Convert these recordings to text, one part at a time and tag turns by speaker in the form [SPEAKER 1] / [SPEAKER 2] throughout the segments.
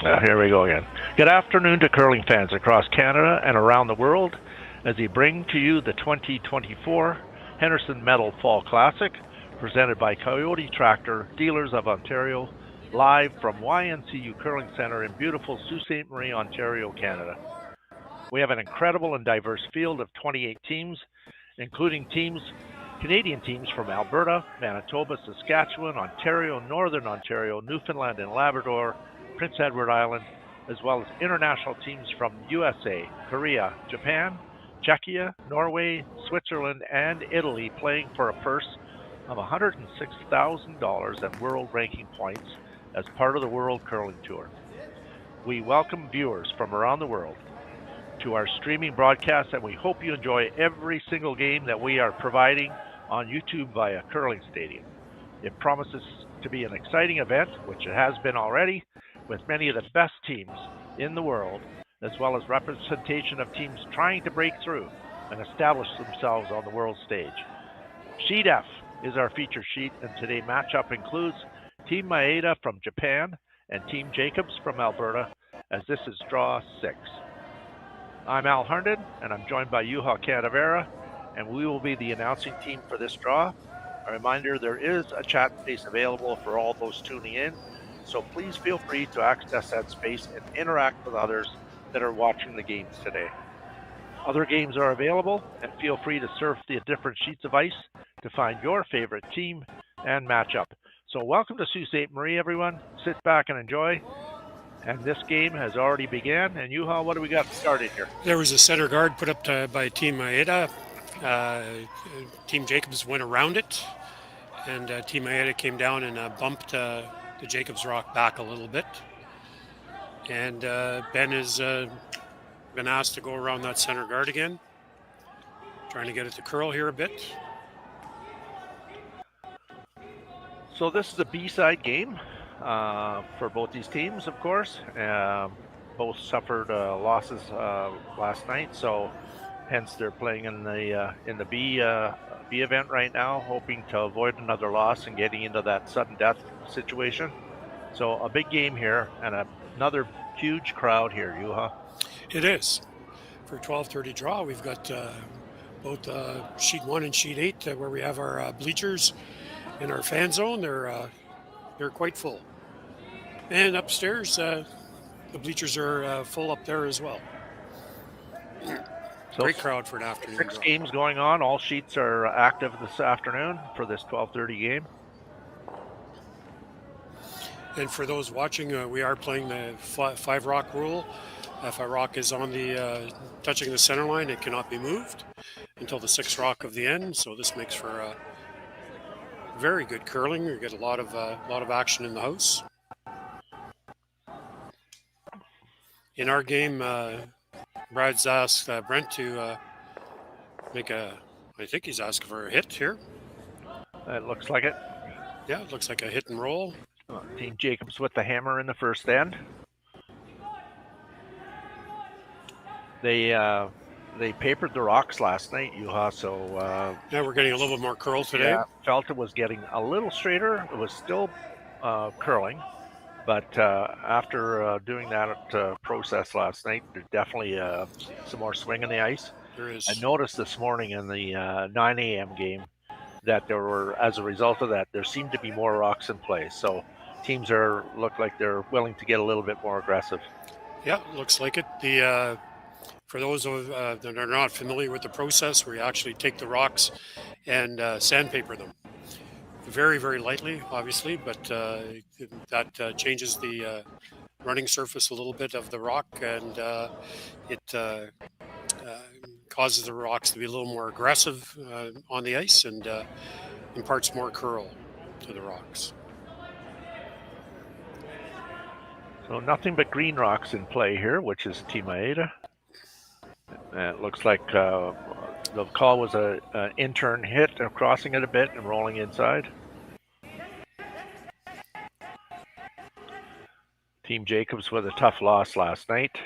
[SPEAKER 1] Here we go again. Good afternoon to curling fans across Canada and around the world as we bring to you the 2024 Henderson Medal Fall Classic, presented by Kioti Tractor, Dealers of Ontario, live from YNCU Curling Centre in beautiful Sault Ste. Marie, Ontario, Canada. We have an incredible and diverse field of 28 teams, including Canadian teams from Alberta, Manitoba, Saskatchewan, Ontario, Northern Ontario, Newfoundland and Labrador, Prince Edward Island, as well as international teams from USA, Korea, Japan, Czechia, Norway, Switzerland, and Italy, playing for a purse of $106,000 and world ranking points as part of the World Curling Tour. We welcome viewers from around the world to our streaming broadcast, and we hope you enjoy every single game that we are providing on YouTube via Curling Stadium. It promises to be an exciting event, which it has been already, with many of the best teams in the world, as well as representation of teams trying to break through and establish themselves on the world stage. Sheet F is our feature sheet, and today's matchup includes Team Maeda from Japan and Team Jacobs from Alberta, as this is draw 6. I'm Al Harnden, and I'm joined by Juha Kantovaara, and we will be the announcing team for this draw. A reminder, there is a chat space available for all those tuning in, so please feel free to access that space and interact with others that are watching the games today. Other games are available, and feel free to surf the different sheets of ice to find your favorite team and matchup. So welcome to Sault Ste. Marie, everyone. Sit back and enjoy. And this game has already begun. And Juha, what do we got started here?
[SPEAKER 2] There was a center guard put up by Team Maeda. Team Jacobs went around it, and Team Maeda came down and bumped the Jacobs rock back a little bit. And Ben has been asked to go around that center guard again, trying to get it to curl here a bit.
[SPEAKER 1] So this is a B-side game for both these teams, of course. Both suffered losses last night, so hence they're playing in the B event right now, hoping to avoid another loss and getting into that sudden death situation. So a big game here and another huge crowd here, Juha.
[SPEAKER 2] It is. For 12:30 draw, we've got both sheet 1 and sheet 8 where we have our bleachers in our fan zone. They're quite full. And upstairs, the bleachers are full up there as well. So great crowd for an afternoon.
[SPEAKER 1] 6 games going on. All sheets are active this afternoon for this 12:30 game.
[SPEAKER 2] And for those watching, we are playing the 5 rock rule. If a rock is on the touching the center line, it cannot be moved until the 6th rock of the end. So this makes for very good curling. You get a lot of action in the house. In our game, Brad's asked Brent to make I think he's asking for a hit here.
[SPEAKER 1] It looks like it.
[SPEAKER 2] Yeah, it looks like a hit and roll.
[SPEAKER 1] Team Jacobs with the hammer in the first end. They papered the rocks last night, Juha, so...
[SPEAKER 2] yeah, we're getting a little bit more curl today.
[SPEAKER 1] Yeah, felt it was getting a little straighter. It was still curling, but after doing that process last night, there's definitely some more swing in the ice.
[SPEAKER 2] There is.
[SPEAKER 1] I noticed this morning in the 9 a.m. game that there were, as a result of that, there seemed to be more rocks in play. So teams look like they're willing to get a little bit more aggressive.
[SPEAKER 2] Yeah, looks like it. For those that are not familiar with the process, where you actually take the rocks and sandpaper them very, very lightly, obviously, but that changes the running surface a little bit of the rock, and it causes the rocks to be a little more aggressive on the ice and imparts more curl to the rocks.
[SPEAKER 1] So nothing but green rocks in play here, which is Team Maeda. It looks like the call was an intern hit, crossing it a bit and rolling inside. Team Jacobs with a tough loss last night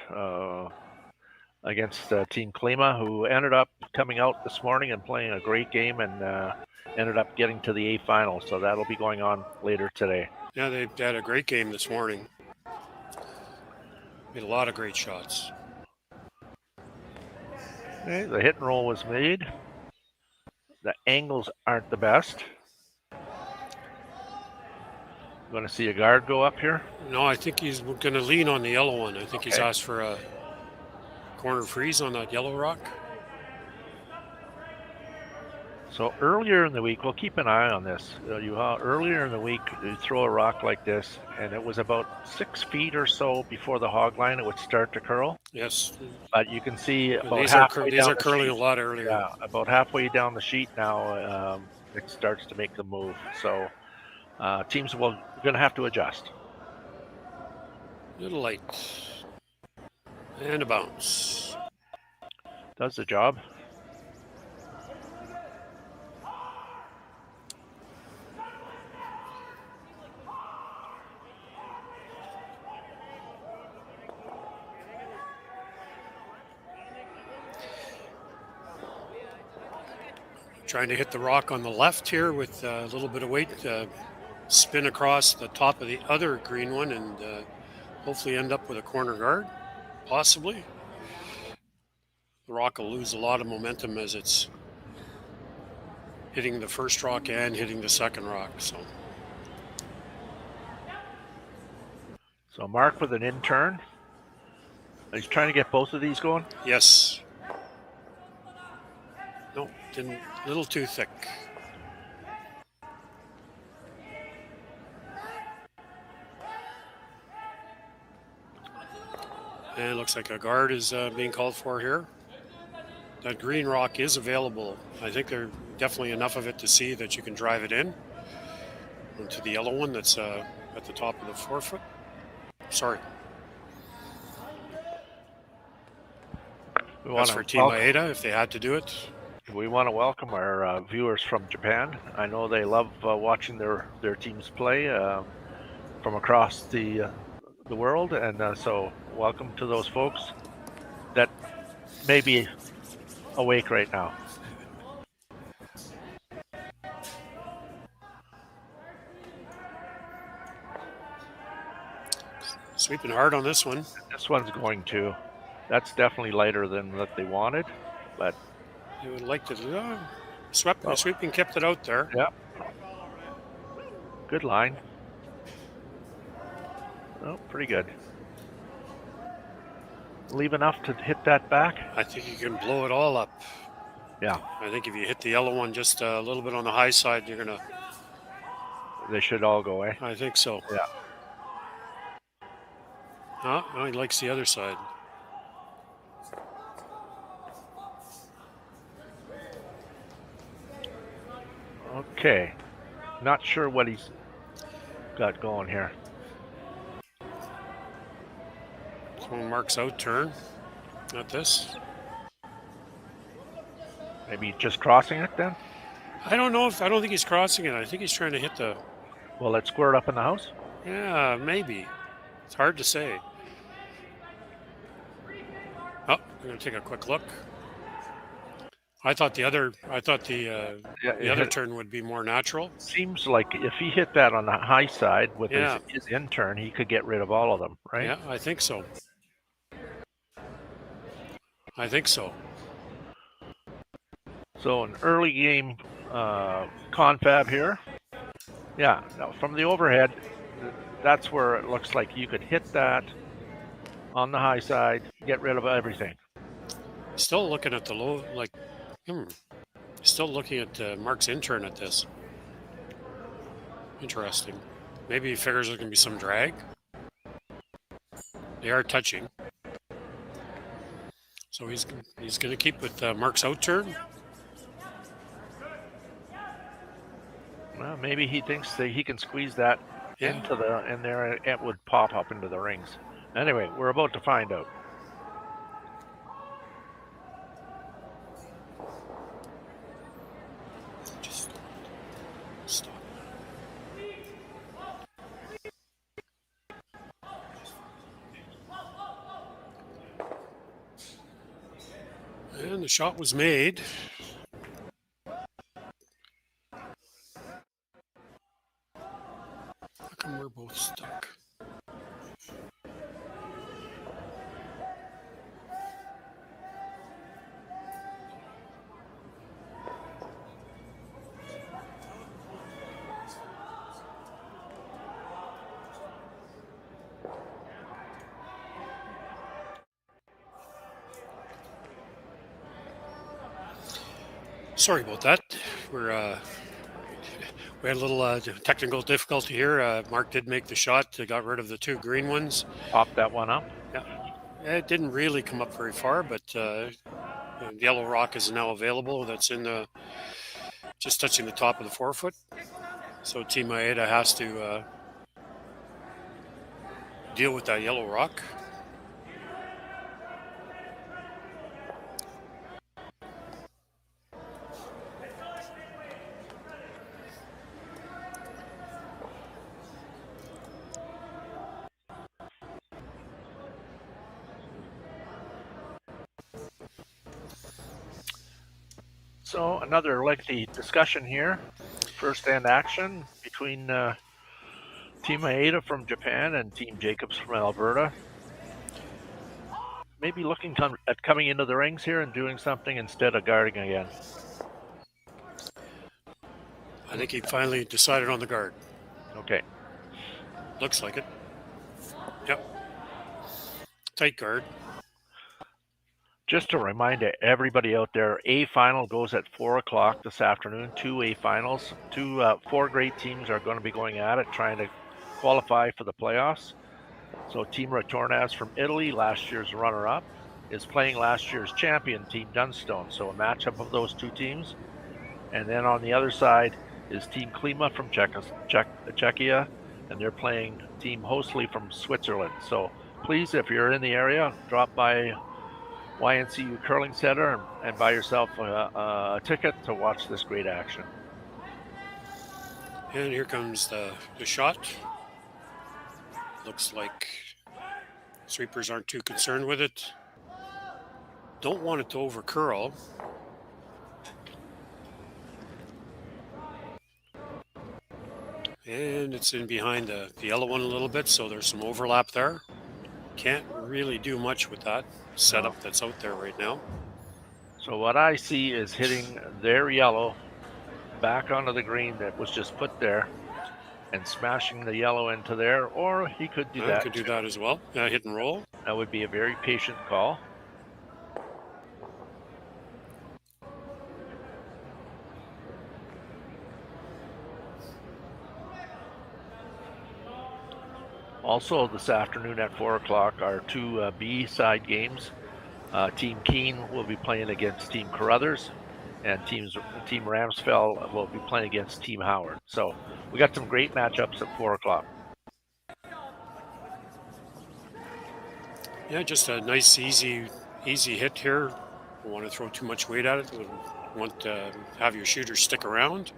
[SPEAKER 1] against Team Klima, who ended up coming out this morning and playing a great game and ended up getting to the A final. So that'll be going on later today.
[SPEAKER 2] Yeah, they had a great game this morning. Made a lot of great shots.
[SPEAKER 1] Okay, the hit and roll was made. The angles aren't the best. Going to see a guard go up here?
[SPEAKER 2] No, I think he's going to lean on the yellow one. I think he's asked for a corner freeze on that yellow rock.
[SPEAKER 1] So earlier in the week, we'll keep an eye on this. Juha, earlier in the week, you throw a rock like this, and it was about 6 feet or so before the hog line, it would start to curl.
[SPEAKER 2] Yes.
[SPEAKER 1] But you can see about
[SPEAKER 2] these
[SPEAKER 1] halfway
[SPEAKER 2] these
[SPEAKER 1] down
[SPEAKER 2] are
[SPEAKER 1] the
[SPEAKER 2] curling
[SPEAKER 1] sheet.
[SPEAKER 2] a lot earlier.
[SPEAKER 1] Yeah, about halfway down the sheet now, it starts to make the move. So teams will going to have to adjust.
[SPEAKER 2] Little light. And a bounce.
[SPEAKER 1] Does the job.
[SPEAKER 2] Trying to hit the rock on the left here with a little bit of weight, spin across the top of the other green one, and hopefully end up with a corner guard, possibly. The rock will lose a lot of momentum as it's hitting the first rock and hitting the second rock.
[SPEAKER 1] So Mark with an in turn. He's trying to get both of these going?
[SPEAKER 2] Yes. No, didn't. A little too thick. And it looks like a guard is being called for here. That green rock is available. I think there's definitely enough of it to see that you can drive it in onto the yellow one that's at the top of the forefoot. Sorry. That's for Team Maeda if they had to do it.
[SPEAKER 1] We want to welcome our viewers from Japan. I know they love watching their teams play from across the world, and so welcome to those folks that may be awake right now.
[SPEAKER 2] Sweeping hard on this one.
[SPEAKER 1] This one's going to. That's definitely lighter than what they wanted, but
[SPEAKER 2] they would like to. Sweeping kept it out there.
[SPEAKER 1] Yeah. Good line. Oh, pretty good. Leave enough to hit that back?
[SPEAKER 2] I think you can blow it all up.
[SPEAKER 1] Yeah.
[SPEAKER 2] I think if you hit the yellow one just a little bit on the high side, you're going to...
[SPEAKER 1] They should all go, eh?
[SPEAKER 2] I think so.
[SPEAKER 1] Yeah.
[SPEAKER 2] Oh, he likes the other side.
[SPEAKER 1] Okay. Not sure what he's got going here.
[SPEAKER 2] Someone marks out turn. Not this.
[SPEAKER 1] Maybe just crossing it then?
[SPEAKER 2] I don't think he's crossing it. I think he's trying to hit the...
[SPEAKER 1] Will it squirt up in the house?
[SPEAKER 2] Yeah, maybe. It's hard to say. Oh, I'm going to take a quick look. I thought the other turn would be more natural.
[SPEAKER 1] Seems like if he hit that on the high side with his in turn, he could get rid of all of them, right?
[SPEAKER 2] Yeah, I think so.
[SPEAKER 1] So an early game confab here. Yeah, now from the overhead, that's where it looks like you could hit that on the high side, get rid of everything.
[SPEAKER 2] Still looking at the low, still looking at Mark's intern at this. Interesting. Maybe he figures there can be some drag. They are touching. So he's going to keep with Mark's out turn.
[SPEAKER 1] Well, maybe he thinks that he can squeeze that into in there, and it would pop up into the rings. Anyway, we're about to find out.
[SPEAKER 2] Just stop. And the shot was made. How come we're both stuck? Sorry about that. We had a little technical difficulty here. Mark did make the shot. Got rid of the two green ones.
[SPEAKER 1] Pop that one up.
[SPEAKER 2] Yeah, it didn't really come up very far, but yellow rock is now available. That's in the just touching the top of the 4-foot. So Team Maeda has to deal with that yellow rock.
[SPEAKER 1] So another lengthy discussion here. First hand action between Team Maeda from Japan and Team Jacobs from Alberta. Maybe looking at coming into the rings here and doing something instead of guarding again.
[SPEAKER 2] I think he finally decided on the guard.
[SPEAKER 1] Okay.
[SPEAKER 2] Looks like it. Yep. Tight guard.
[SPEAKER 1] Just to remind everybody out there, A final goes at 4 o'clock this afternoon. 2 A finals. Four great teams are going to be going at it, trying to qualify for the playoffs. So Team Retornaz from Italy, last year's runner-up, is playing last year's champion, Team Dunstone. So a matchup of those two teams. And then on the other side is Team Klima from Czechia, and they're playing Team Hostley from Switzerland. So please, if you're in the area, drop by YNCU Curling Center and buy yourself a ticket to watch this great action.
[SPEAKER 2] And here comes the shot. Looks like sweepers aren't too concerned with it. Don't want it to over curl. And it's in behind the yellow one a little bit, so there's some overlap there. Can't really do much with that setup that's out there right now.
[SPEAKER 1] So what I see is hitting their yellow back onto the green that was just put there and smashing the yellow into there, or he could do that.
[SPEAKER 2] Could do that as well. Hit and roll.
[SPEAKER 1] That would be a very patient call. Also this afternoon at 4 o'clock are two B side games. Team Keene will be playing against Team Carruthers, and Team Ramsfell will be playing against Team Howard. So we got some great matchups at 4 o'clock.
[SPEAKER 2] Yeah, just a nice, easy hit here. Don't want to throw too much weight at it. Want to have your shooter stick around.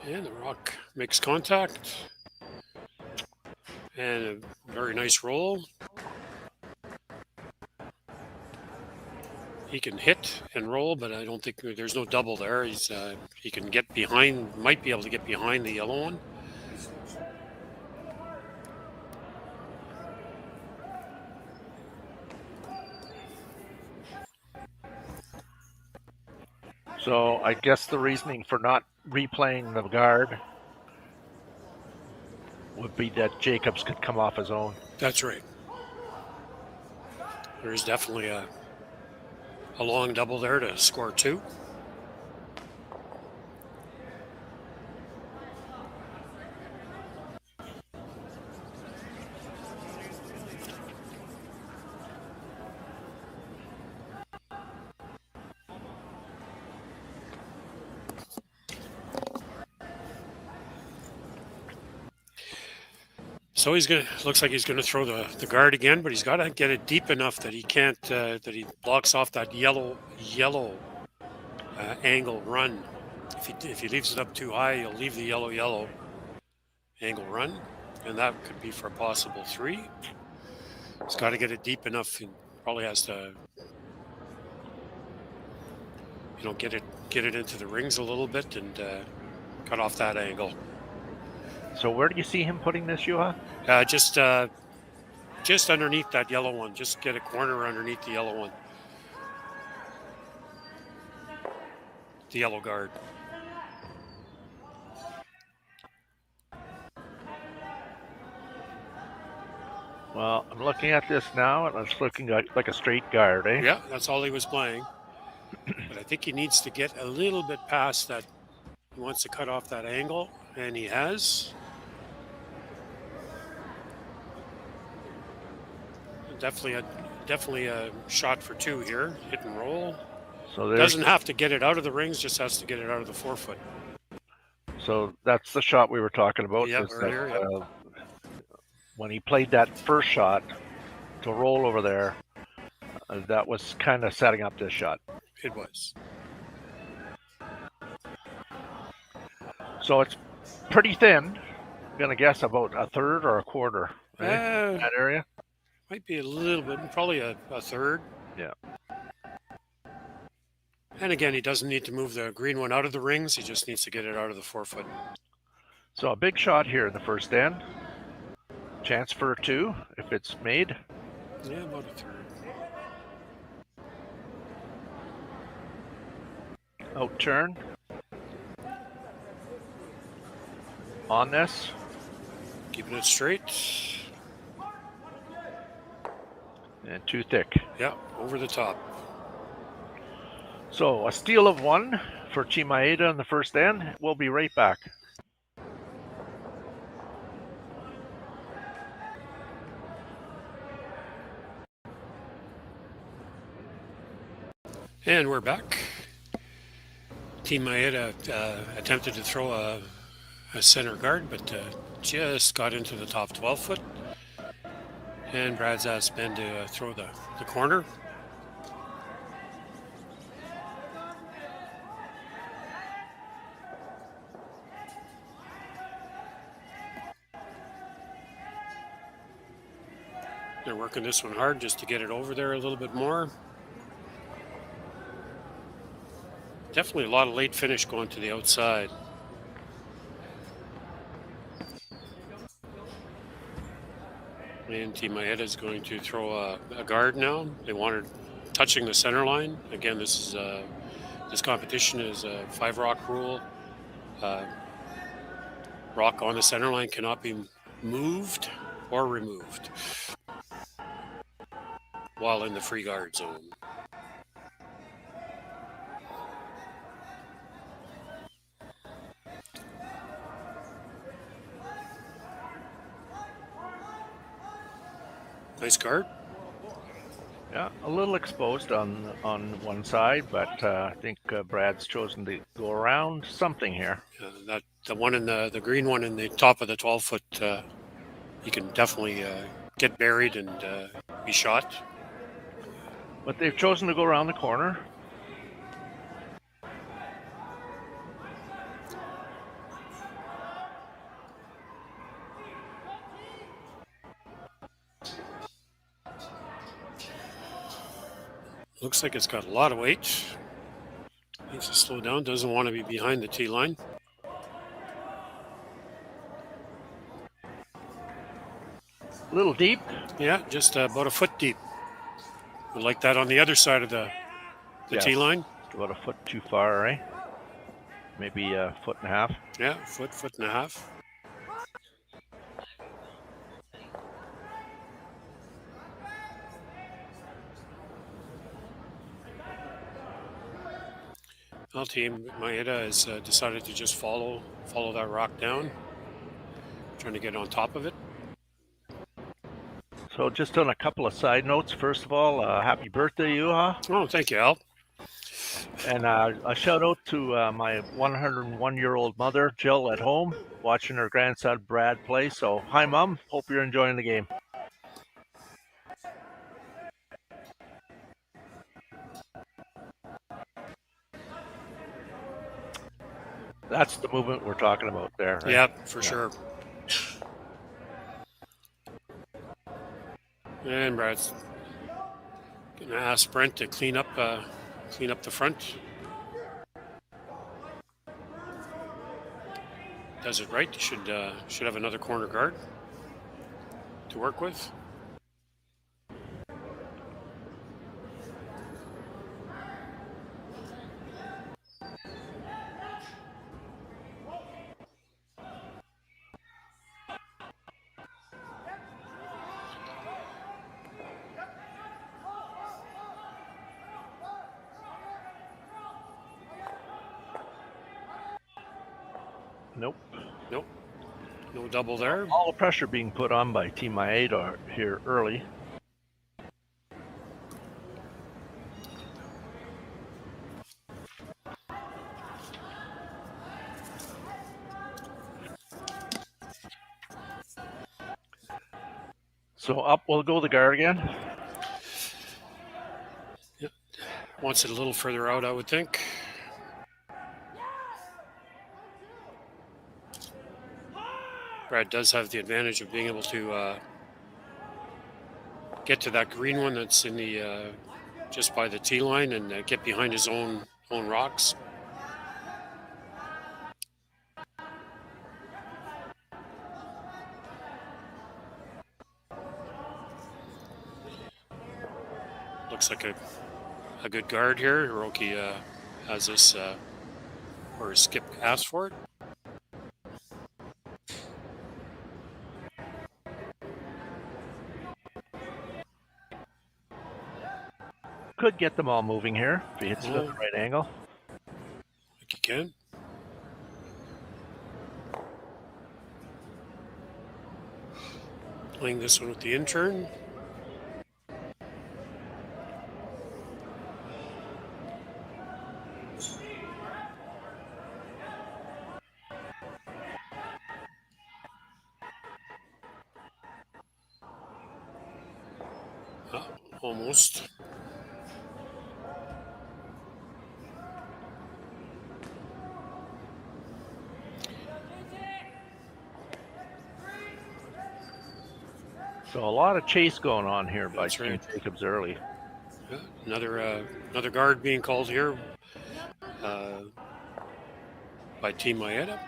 [SPEAKER 2] And the rock makes contact. And a very nice roll. He can hit and roll, but I don't think there's no double there. He can get behind, might be able to get behind the yellow one.
[SPEAKER 1] So I guess the reasoning for not replaying the guard would be that Jacobs could come off his own.
[SPEAKER 2] That's right. There's definitely a long double there to score 2. So looks like he's gonna throw the guard again, but he's got to get it deep enough that he can't that he blocks off that yellow angle run. If he leaves it up too high, he'll leave the yellow angle run, and that could be for a possible 3. He's got to get it deep enough. He probably has to, get it into the rings a little bit and cut off that angle.
[SPEAKER 1] So where do you see him putting this, Juha?
[SPEAKER 2] Just underneath that yellow one. Just get a corner underneath the yellow one. The yellow guard.
[SPEAKER 1] Well, I'm looking at this now, and it's looking like a straight guard, eh?
[SPEAKER 2] Yeah, that's all he was playing. But I think he needs to get a little bit past that. He wants to cut off that angle, and he has. Definitely a shot for two here. Hit and roll.
[SPEAKER 1] So
[SPEAKER 2] doesn't have to get it out of the rings, just has to get it out of the forefoot.
[SPEAKER 1] So that's the shot we were talking about.
[SPEAKER 2] Yeah, earlier,
[SPEAKER 1] that, when he played that first shot to roll over there, that was kind of setting up this shot.
[SPEAKER 2] It was.
[SPEAKER 1] So it's pretty thin. I'm going to guess about a third or a quarter, right? In that area?
[SPEAKER 2] Might be a little bit, probably a third.
[SPEAKER 1] Yeah.
[SPEAKER 2] And again, he doesn't need to move the green one out of the rings. He just needs to get it out of the forefoot.
[SPEAKER 1] So a big shot here in the first end. Chance for a two if it's made.
[SPEAKER 2] Yeah, about a third.
[SPEAKER 1] Out turn. On this.
[SPEAKER 2] Keeping it straight.
[SPEAKER 1] And too thick.
[SPEAKER 2] Yeah, over the top.
[SPEAKER 1] So a steal of one for Takumi Maeda in the first end. We'll be right back.
[SPEAKER 2] And we're back. Takumi Maeda attempted to throw a center guard, but just got into the top 12 foot. And Brad's asked Ben to throw the corner. They're working this one hard just to get it over there a little bit more. Definitely a lot of late finish going to the outside. And Takumi Maeda is going to throw a guard now. They wanted touching the center line. Again, this competition is a 5 rock rule. Rock on the center line cannot be moved or removed while in the free guard zone. Nice guard.
[SPEAKER 1] Yeah, a little exposed on one side, but I think Brad's chosen to go around something here.
[SPEAKER 2] The one in the green one in the top of the 12 foot, he can definitely get buried and be shot.
[SPEAKER 1] But they've chosen to go around the corner.
[SPEAKER 2] Looks like it's got a lot of weight. Needs to slow down. Doesn't want to be behind the tee line.
[SPEAKER 1] A little deep.
[SPEAKER 2] Yeah, just about a foot deep. Would like that on the other side of the tee line.
[SPEAKER 1] About a foot too far, right? Maybe a foot and a half.
[SPEAKER 2] Yeah, foot and a half. Well, Takumi Maeda has decided to just follow that rock down, trying to get on top of it.
[SPEAKER 1] So just on a couple of side notes, first of all, happy birthday, Juha.
[SPEAKER 2] Oh, thank you, Al.
[SPEAKER 1] And a shout out to my 101-year-old mother, Jill, at home, watching her grandson, Brad, play. So, hi, Mom. Hope you're enjoying the game. That's the movement we're talking about there. Right?
[SPEAKER 2] Yep, for sure. And Brad's going to ask Brent to clean up the front. does it right. Should have another corner guard to work with.
[SPEAKER 1] Nope.
[SPEAKER 2] Nope. No double there.
[SPEAKER 1] All the pressure being put on by Team Maeda here early. So up will go the guard again.
[SPEAKER 2] Yep. Wants it a little further out, I would think. Brad does have the advantage of being able to get to that green one that's in the just by the tee line and get behind his own rocks. Looks like a good guard here. Hiroki has this, or Skip asked for it.
[SPEAKER 1] Could get them all moving here if he hits it at the right angle.
[SPEAKER 2] I think he can. Playing this one with the intern. Almost.
[SPEAKER 1] So a lot of chase going on here by
[SPEAKER 2] That's
[SPEAKER 1] Team
[SPEAKER 2] right.
[SPEAKER 1] Jacobs early.
[SPEAKER 2] Yeah, another guard being called here by Team Maeda.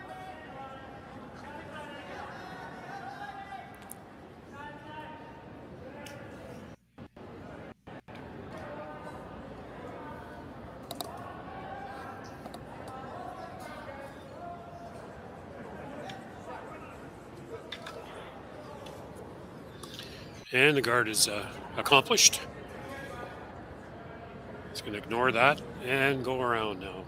[SPEAKER 2] And the guard is accomplished. He's going to ignore that and go around now.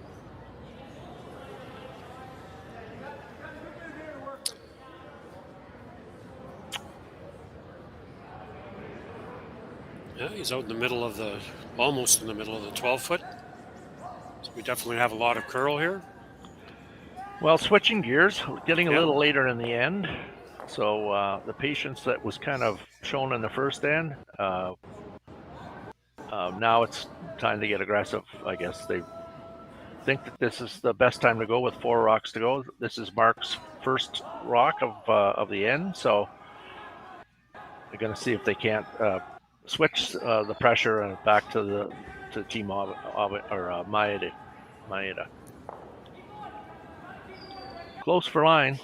[SPEAKER 2] Yeah, he's out in the middle of almost in the middle of the 12-foot. So we definitely have a lot of curl here.
[SPEAKER 1] Well, switching gears, getting a little later in the end. So the patience that was kind of shown in the first end, now it's time to get aggressive. I guess they think that this is the best time to go with 4 rocks to go. This is Mark's first rock of the end, so they're going to see if they can't switch the pressure back to Team Maeda. Close for line.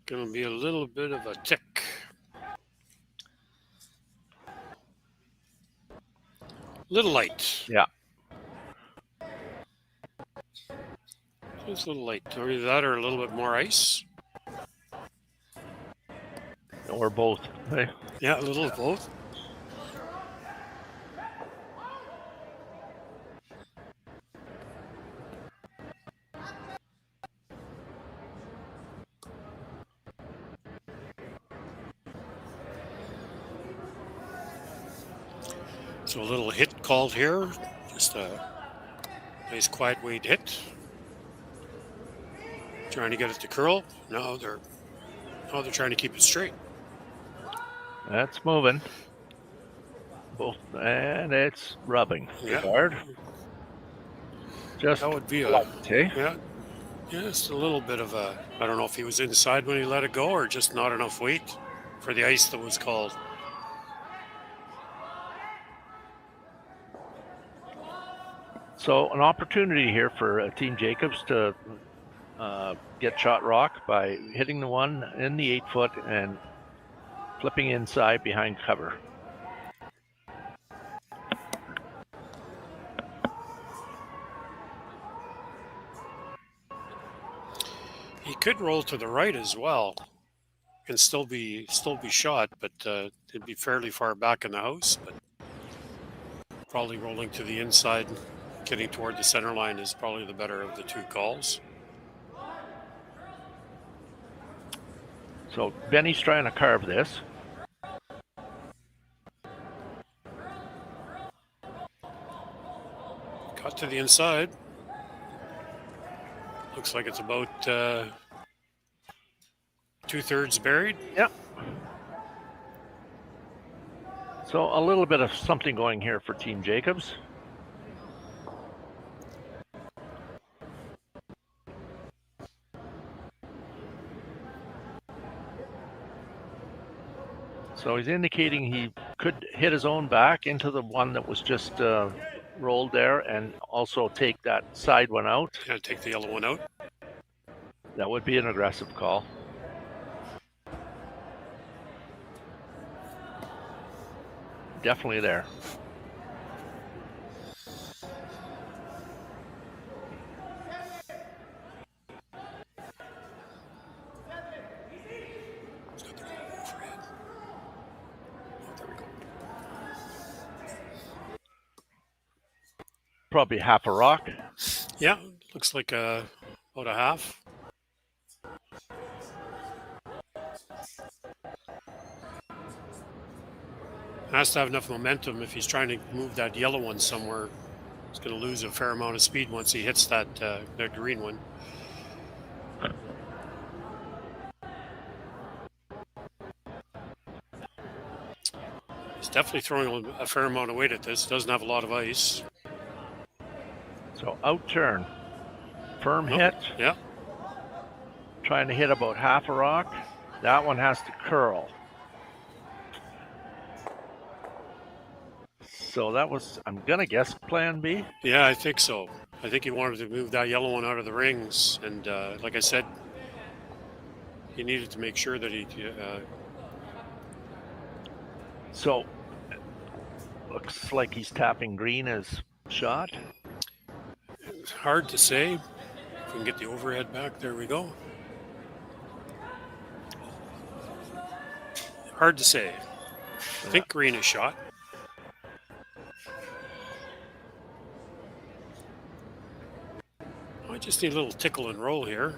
[SPEAKER 2] Going to be a little bit of a tick. Little light.
[SPEAKER 1] Yeah.
[SPEAKER 2] Just a little light. Either that or a little bit more ice.
[SPEAKER 1] Or both. Hey.
[SPEAKER 2] Yeah, a little of both. So a little hit called here. Just a nice quiet weight hit. Trying to get it to curl. No, they're trying to keep it straight.
[SPEAKER 1] That's moving. Both, and it's rubbing.
[SPEAKER 2] Yeah.
[SPEAKER 1] Hard. Just
[SPEAKER 2] that would be yeah. Just a little bit of a. I don't know if he was inside when he let it go or just not enough weight for the ice that was called.
[SPEAKER 1] So an opportunity here for Team Jacobs to get shot rock by hitting the one in the 8 foot and flipping inside behind cover.
[SPEAKER 2] He could roll to the right as well and still be shot, but it'd be fairly far back in the house. But probably rolling to the inside, getting toward the center line is probably the better of the two calls.
[SPEAKER 1] So Benny's trying to carve this.
[SPEAKER 2] Cut to the inside. Looks like it's about 2/3 buried.
[SPEAKER 1] Yep. So a little bit of something going here for Team Jacobs. So he's indicating he could hit his own back into the one that was just rolled there and also take that side one out.
[SPEAKER 2] Yeah, take the yellow one out.
[SPEAKER 1] That would be an aggressive call. Definitely there. Probably half a rock.
[SPEAKER 2] Yeah, looks like about a half. Has to have enough momentum if he's trying to move that yellow one somewhere. He's going to lose a fair amount of speed once he hits that green one. He's definitely throwing a fair amount of weight at this. Doesn't have a lot of ice.
[SPEAKER 1] So out turn. Firm hit.
[SPEAKER 2] Yeah.
[SPEAKER 1] Trying to hit about half a rock. That one has to curl. So that was, I'm going to guess, plan B?
[SPEAKER 2] Yeah, I think so. I think he wanted to move that yellow one out of the rings. And like I said, he needed to make sure that he...
[SPEAKER 1] So, looks like he's tapping green as shot.
[SPEAKER 2] It's hard to say. If we can get the overhead back, there we go. Hard to say. I think green is shot. I just need a little tickle and roll here.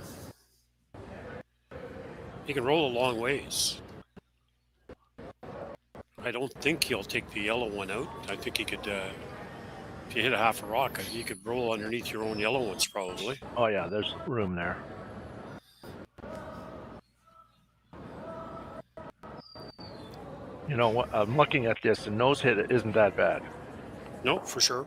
[SPEAKER 2] He can roll a long ways. I don't think he'll take the yellow one out. I think he could, if you hit a half a rock, you could roll underneath your own yellow ones probably.
[SPEAKER 1] Oh yeah, there's room there. You know what? I'm looking at this, and nose hit isn't that bad.
[SPEAKER 2] No, for sure.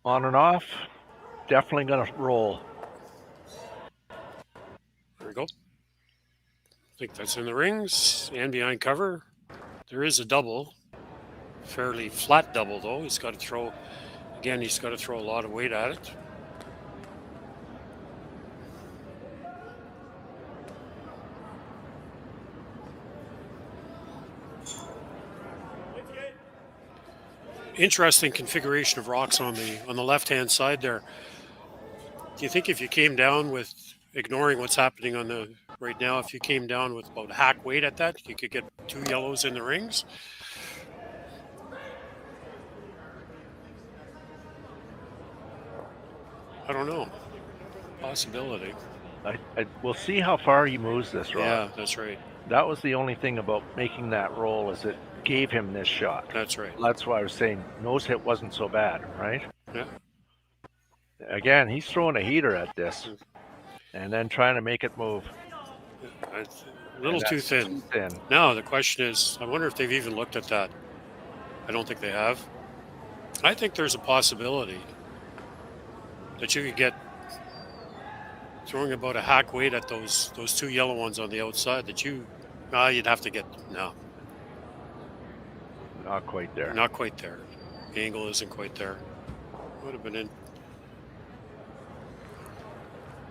[SPEAKER 1] On and off, definitely going to roll.
[SPEAKER 2] There we go. I think that's in the rings and behind cover. There is a double, fairly flat double though. He's got to throw a lot of weight at it. Interesting configuration of rocks on the left-hand side there. Do you think if you came down with, ignoring what's happening on the right now, if you came down with about hack weight at that, you could get two yellows in the rings? I don't know. Possibility.
[SPEAKER 1] We'll see how far he moves this rock.
[SPEAKER 2] Yeah, that's right.
[SPEAKER 1] That was the only thing about making that roll, is it gave him this shot.
[SPEAKER 2] That's right.
[SPEAKER 1] That's why I was saying nose hit wasn't so bad, right?
[SPEAKER 2] Yeah.
[SPEAKER 1] again, he's throwing a heater at this and then trying to make it move.
[SPEAKER 2] A little too thin. Now, the question is, I wonder if they've even looked at that. I don't think they have. I think there's a possibility that you could get throwing about a hack weight at those two yellow ones on the outside that you'd have to get. No.
[SPEAKER 1] Not quite there.
[SPEAKER 2] Not quite there. The angle isn't quite there. Would have been in.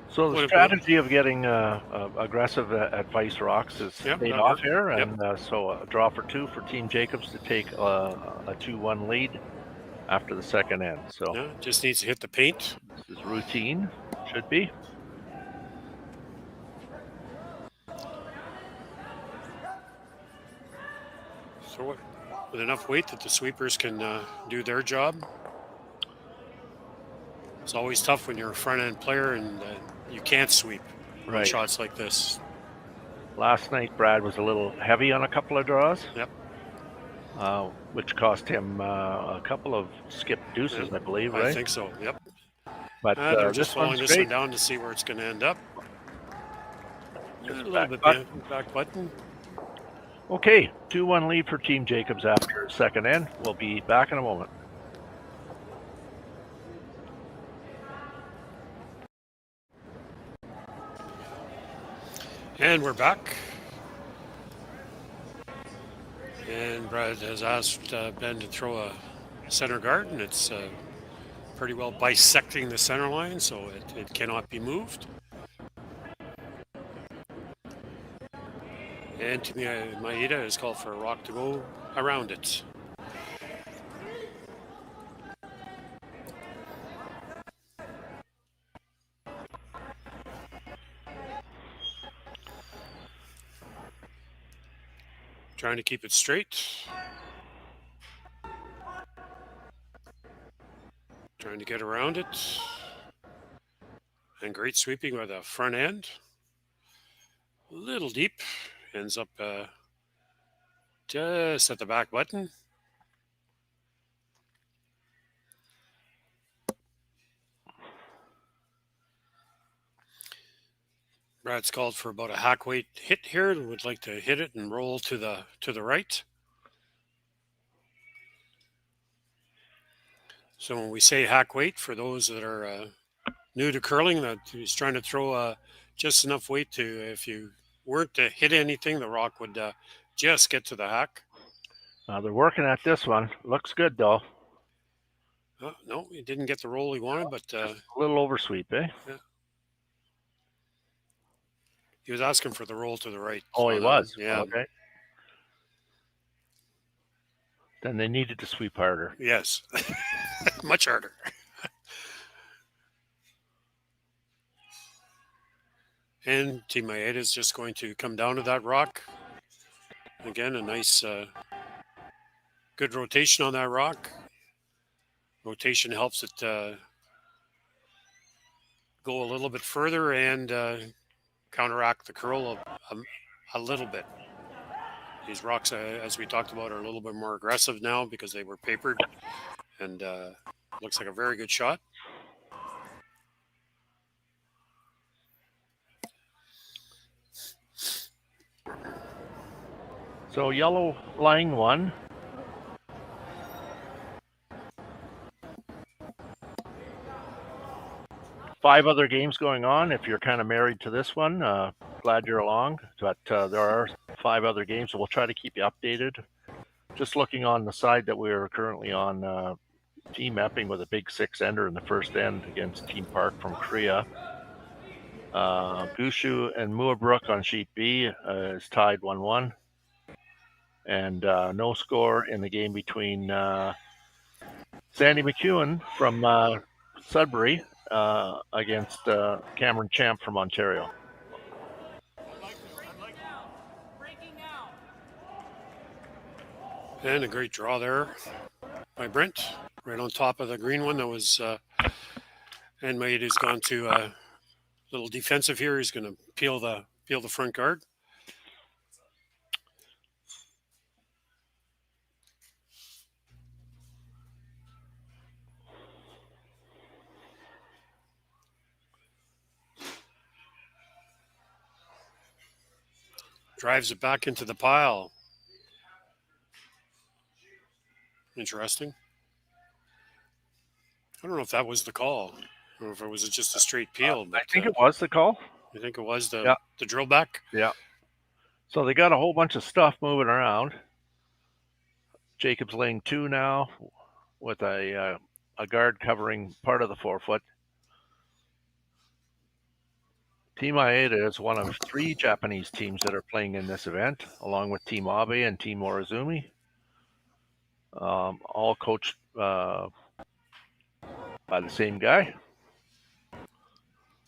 [SPEAKER 1] So the strategy of getting aggressive at Vice Rocks is paid off here, and so a draw for 2 for Team Jacobs to take a 2-1 lead after the second end. So
[SPEAKER 2] just needs to hit the paint.
[SPEAKER 1] This is routine, should be.
[SPEAKER 2] So with enough weight that the sweepers can do their job. It's always tough when you're a front-end player and you can't sweep on shots like this.
[SPEAKER 1] Last night, Brad was a little heavy on a couple of draws.
[SPEAKER 2] Yep.
[SPEAKER 1] Which cost him a couple of skipped deuces, I believe, right?
[SPEAKER 2] I think so, yep.
[SPEAKER 1] But
[SPEAKER 2] they're just following this one down to see where it's going to end up. A little bit back button.
[SPEAKER 1] Okay, 2-1 lead for Team Jacobs after second end. We'll be back in a moment.
[SPEAKER 2] And we're back. And Brad has asked Ben to throw a center guard, and it's pretty well bisecting the center line, so it cannot be moved. And Takumi Maeda has called for a rock to go around it. Trying to keep it straight. Trying to get around it. And great sweeping by the front end. A little deep. Ends up just at the back button. Brad's called for about a hack weight hit here and would like to hit it and roll to the right. So when we say hack weight, for those that are new to curling, that he's trying to throw just enough weight to, if you weren't to hit anything, the rock would just get to the hack.
[SPEAKER 1] They're working at this one. Looks good, though.
[SPEAKER 2] No, he didn't get the roll he wanted, but...
[SPEAKER 1] a little oversweep, eh?
[SPEAKER 2] Yeah. He was asking for the roll to the right.
[SPEAKER 1] Oh, he was?
[SPEAKER 2] Yeah.
[SPEAKER 1] Okay. Then they needed to sweep harder.
[SPEAKER 2] Yes. Much harder. And Team Maeda is just going to come down to that rock. Again, a nice, good rotation on that rock. Rotation helps it go a little bit further and counteract the curl a little bit. These rocks, as we talked about, are a little bit more aggressive now because they were papered, and looks like a very good shot.
[SPEAKER 1] So yellow line 1. Five other games going on. If you're kind of married to this one, glad you're along. But there are 5 other games, so we'll try to keep you updated. Just looking on the side that we're currently on, Team Epping with a big 6-ender in the first end against Team Park from Korea. Gushu and Muabrook on sheet B is tied 1-1. And no score in the game between Sandy McEwen from Sudbury against Cameron Champ from Ontario.
[SPEAKER 2] And a great draw there by Brent, right on top of the green one. That was, and Maeda's gone to a little defensive here. He's going to peel the front guard. Drives it back into the pile. Interesting. I don't know if that was the call or if it was just a straight peel. But
[SPEAKER 1] I think it was the call.
[SPEAKER 2] I think it was the
[SPEAKER 1] Yeah.
[SPEAKER 2] drill back.
[SPEAKER 1] Yeah. So they got a whole bunch of stuff moving around. Jacob's laying 2 now with a guard covering part of the forefoot. Team Maeda is one of 3 Japanese teams that are playing in this event, along with Team Abe and Team Morizumi, all coached by the same guy.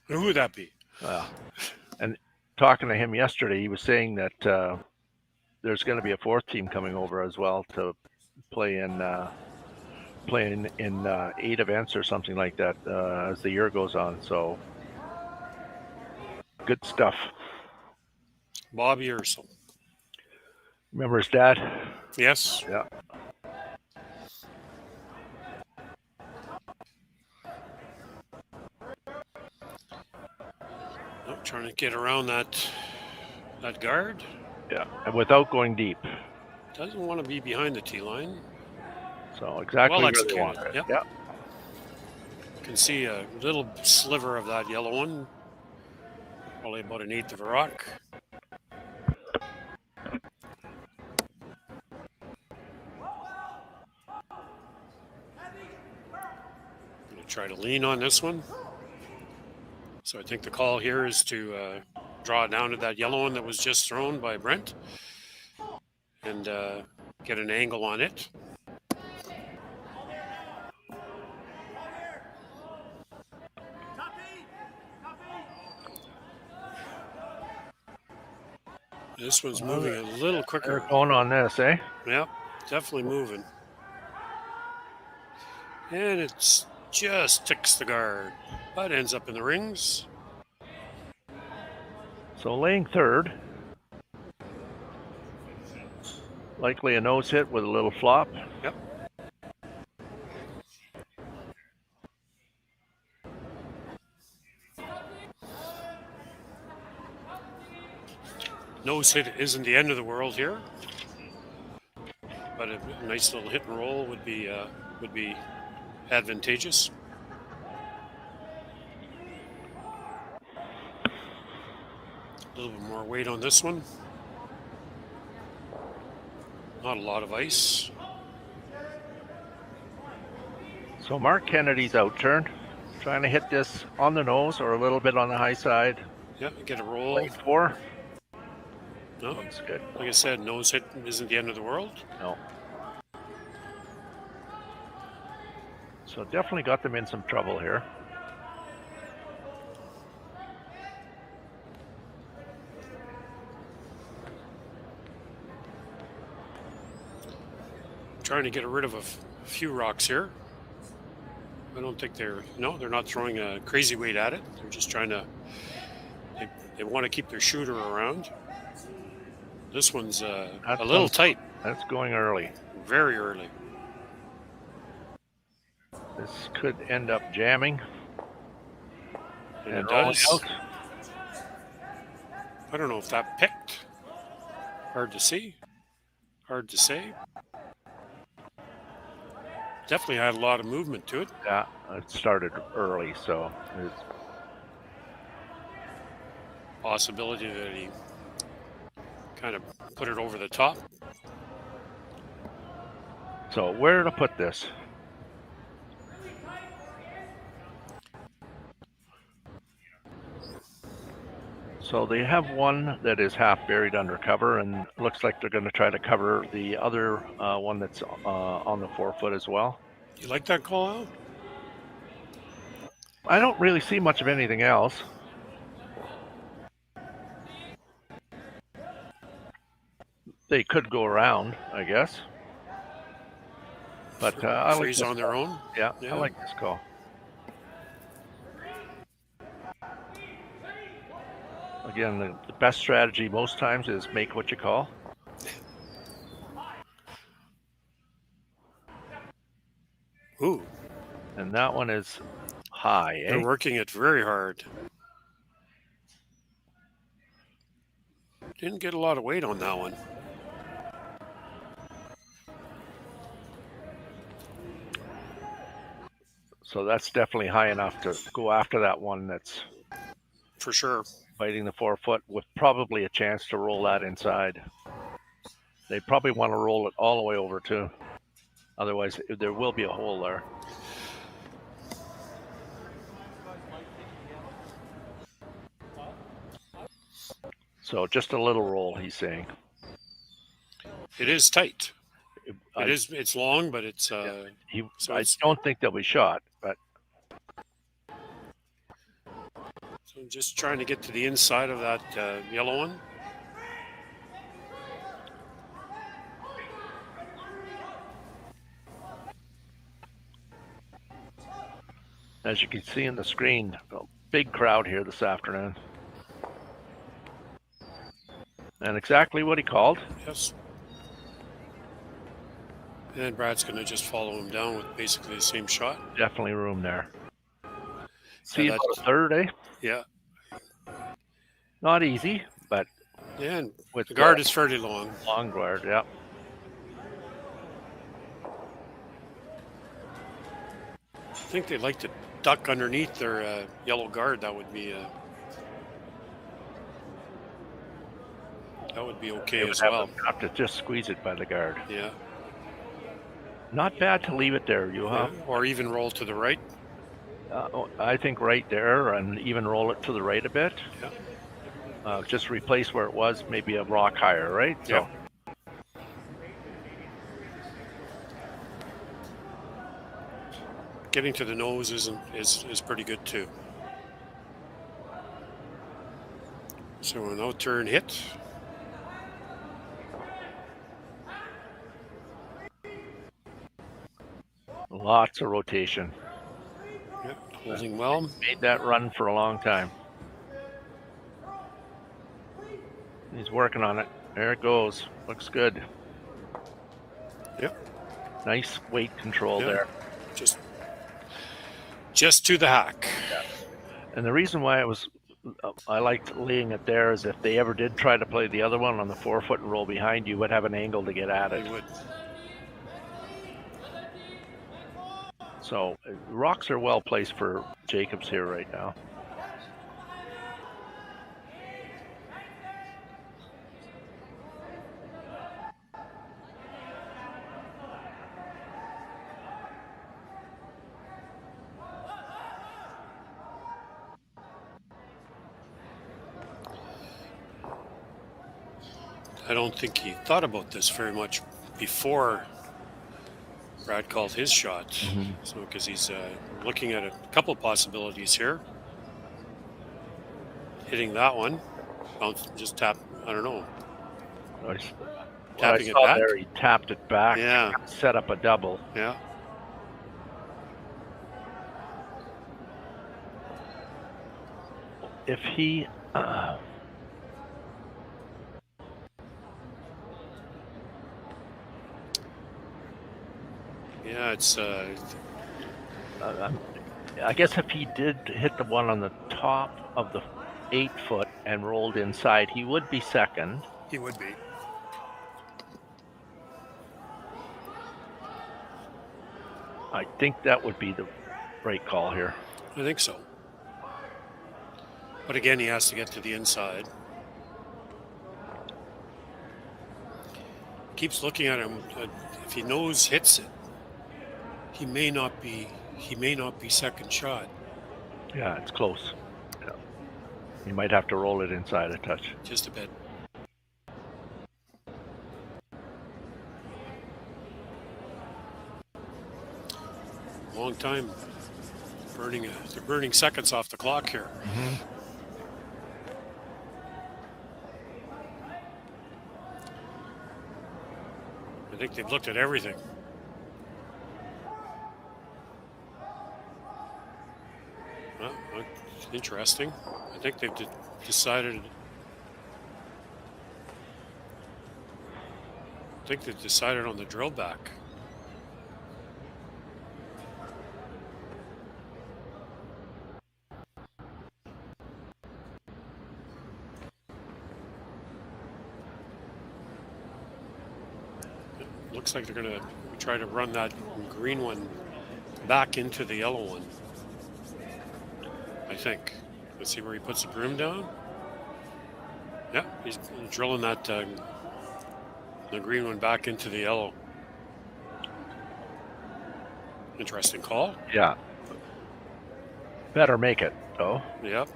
[SPEAKER 2] Who would that be?
[SPEAKER 1] And talking to him yesterday, he was saying that there's going to be a 4th team coming over as well to play in 8 events or something like that as the year goes on. So good stuff.
[SPEAKER 2] Bobby Ursel.
[SPEAKER 1] Remember his dad?
[SPEAKER 2] Yes.
[SPEAKER 1] Yeah.
[SPEAKER 2] Oh, trying to get around that guard.
[SPEAKER 1] Yeah, and without going deep.
[SPEAKER 2] Doesn't want to be behind the tee line.
[SPEAKER 1] So exactly
[SPEAKER 2] well
[SPEAKER 1] where
[SPEAKER 2] executed.
[SPEAKER 1] they want it.
[SPEAKER 2] Yep.
[SPEAKER 1] Yeah.
[SPEAKER 2] Can see a little sliver of that yellow one. Probably about 1/8 of a rock. Going to try to lean on this one. So I think the call here is to draw it down to that yellow one that was just thrown by Brent and get an angle on it. This one's moving a little quicker.
[SPEAKER 1] They're going on this, eh?
[SPEAKER 2] Yep, definitely moving. And it's just ticks the guard, but ends up in the rings.
[SPEAKER 1] So laying 3rd. Likely a nose hit with a little flop.
[SPEAKER 2] Yep. Nose hit isn't the end of the world here, but a nice little hit and roll would be advantageous. A little bit more weight on this one. Not a lot of ice.
[SPEAKER 1] So Mark Kennedy's outturned, trying to hit this on the nose or a little bit on the high side.
[SPEAKER 2] Yeah, get a roll.
[SPEAKER 1] Lane 4.
[SPEAKER 2] No,
[SPEAKER 1] That's good.
[SPEAKER 2] like I said, nose hit isn't the end of the world.
[SPEAKER 1] No. So definitely got them in some trouble here.
[SPEAKER 2] Trying to get rid of a few rocks here. I don't think they're not throwing a crazy weight at it. They're just trying to, they want to keep their shooter around. This one's a little tight.
[SPEAKER 1] That's going early.
[SPEAKER 2] Very early.
[SPEAKER 1] This could end up jamming.
[SPEAKER 2] And it does. I don't know if that picked. Hard to see. Hard to say. Definitely had a lot of movement to it.
[SPEAKER 1] Yeah, it started early, so it's
[SPEAKER 2] possibility that he kind of put it over the top.
[SPEAKER 1] So where to put this? So they have one that is half buried under cover, and looks like they're going to try to cover the other one that's on the forefoot as well.
[SPEAKER 2] You like that call out?
[SPEAKER 1] I don't really see much of anything else. They could go around, I guess. But I like
[SPEAKER 2] freeze
[SPEAKER 1] this
[SPEAKER 2] on their own.
[SPEAKER 1] Yeah, I like this call. Again, the best strategy most times is make what you call.
[SPEAKER 2] Ooh.
[SPEAKER 1] And that one is high, eh?
[SPEAKER 2] They're working it very hard. Didn't get a lot of weight on that one.
[SPEAKER 1] So that's definitely high enough to go after that one that's
[SPEAKER 2] for sure
[SPEAKER 1] biting the 4 foot with probably a chance to roll that inside. They probably want to roll it all the way over too. Otherwise, there will be a hole there. So just a little roll, he's saying.
[SPEAKER 2] It is tight. It's long, but it's.
[SPEAKER 1] I don't think they'll be shot, but.
[SPEAKER 2] So I'm just trying to get to the inside of that yellow one.
[SPEAKER 1] As you can see in the screen, a big crowd here this afternoon. And exactly what he called.
[SPEAKER 2] Yes. And Brad's going to just follow him down with basically the same shot.
[SPEAKER 1] Definitely room there. See about a third, eh?
[SPEAKER 2] Yeah.
[SPEAKER 1] Not easy, but...
[SPEAKER 2] Yeah, and with the guard is fairly long.
[SPEAKER 1] Long guard, yeah.
[SPEAKER 2] I think they'd like to duck underneath their yellow guard. That would be okay as well.
[SPEAKER 1] Have to just squeeze it by the guard.
[SPEAKER 2] Yeah.
[SPEAKER 1] Not bad to leave it there, Juha.
[SPEAKER 2] Yeah, or even roll to the right.
[SPEAKER 1] I think right there, and even roll it to the right a bit.
[SPEAKER 2] Yeah.
[SPEAKER 1] Just replace where it was, maybe a rock higher, right?
[SPEAKER 2] Yeah. So. Getting to the nose is pretty good too. So an out turn hit.
[SPEAKER 1] Lots of rotation.
[SPEAKER 2] Yep, holding well.
[SPEAKER 1] Made that run for a long time. He's working on it. There it goes. Looks good.
[SPEAKER 2] Yep.
[SPEAKER 1] Nice weight control there.
[SPEAKER 2] Just to the hack.
[SPEAKER 1] Yeah. And the reason why I liked laying it there is if they ever did try to play the other one on the 4 foot and roll behind, you would have an angle to get at it.
[SPEAKER 2] They would.
[SPEAKER 1] So rocks are well placed for Jacobs here right now.
[SPEAKER 2] I don't think he thought about this very much before Brad called his shot. Mm-hmm. So because he's looking at a couple possibilities here. Hitting that one. Bounce, just tap, I don't know.
[SPEAKER 1] Tapping it back. There, he tapped it back.
[SPEAKER 2] Yeah.
[SPEAKER 1] Set up a double.
[SPEAKER 2] Yeah.
[SPEAKER 1] If he...
[SPEAKER 2] Yeah, it's...
[SPEAKER 1] I guess if he did hit the one on the top of the 8 foot and rolled inside, he would be second.
[SPEAKER 2] He would be.
[SPEAKER 1] I think that would be the right call here.
[SPEAKER 2] I think so. But again, he has to get to the inside. Keeps looking at him. If he knows hits it, he may not be second shot.
[SPEAKER 1] Yeah, it's close. Yeah. You might have to roll it inside a touch.
[SPEAKER 2] Just a bit. Long time. They're burning seconds off the clock here.
[SPEAKER 1] Mm-hmm.
[SPEAKER 2] I think they've looked at everything. Well, that's interesting. I think they've decided. I think they've decided on the drill back. Looks like they're going to try to run that green one back into the yellow one, I think. Let's see where he puts the broom down. Yeah, he's drilling that the green one back into the yellow. Interesting call.
[SPEAKER 1] Yeah. Better make it, though.
[SPEAKER 2] Yep.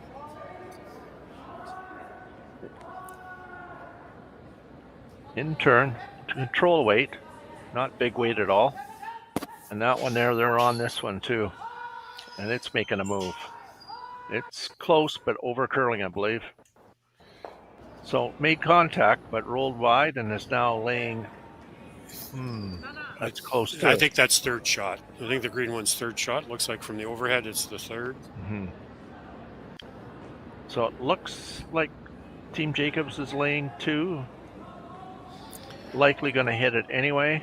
[SPEAKER 1] In turn, control weight, not big weight at all. And that one there, they're on this one too. And it's making a move. It's close, but over curling, I believe. So made contact, but rolled wide and is now laying. That's close too.
[SPEAKER 2] I think that's third shot. I think the green one's third shot. Looks like from the overhead, it's the third.
[SPEAKER 1] Mm-hmm. So it looks like Team Jacobs is laying 2. Likely going to hit it anyway.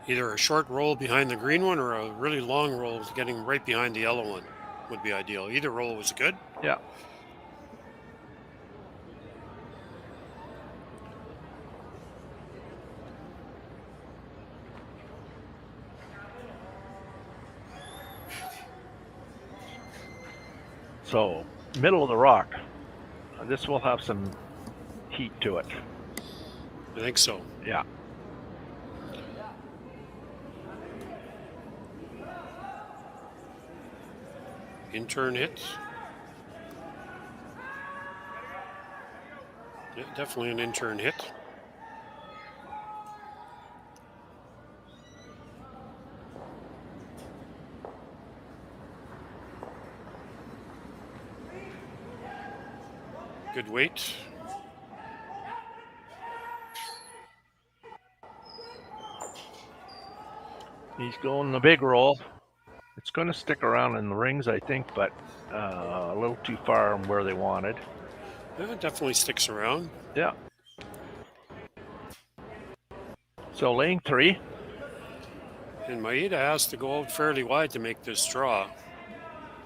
[SPEAKER 2] Either a short roll behind the green one or a really long roll getting right behind the yellow one would be ideal. Either roll was good.
[SPEAKER 1] Yeah. So, middle of the rock. This will have some heat to it.
[SPEAKER 2] I think so.
[SPEAKER 1] Yeah.
[SPEAKER 2] In-turn hit. Yeah, definitely an in-turn hit. Good weight.
[SPEAKER 1] He's going the big roll. It's going to stick around in the rings, I think, but a little too far from where they wanted.
[SPEAKER 2] Yeah, it definitely sticks around.
[SPEAKER 1] Yeah. So laying 3.
[SPEAKER 2] And Maeda has to go out fairly wide to make this draw.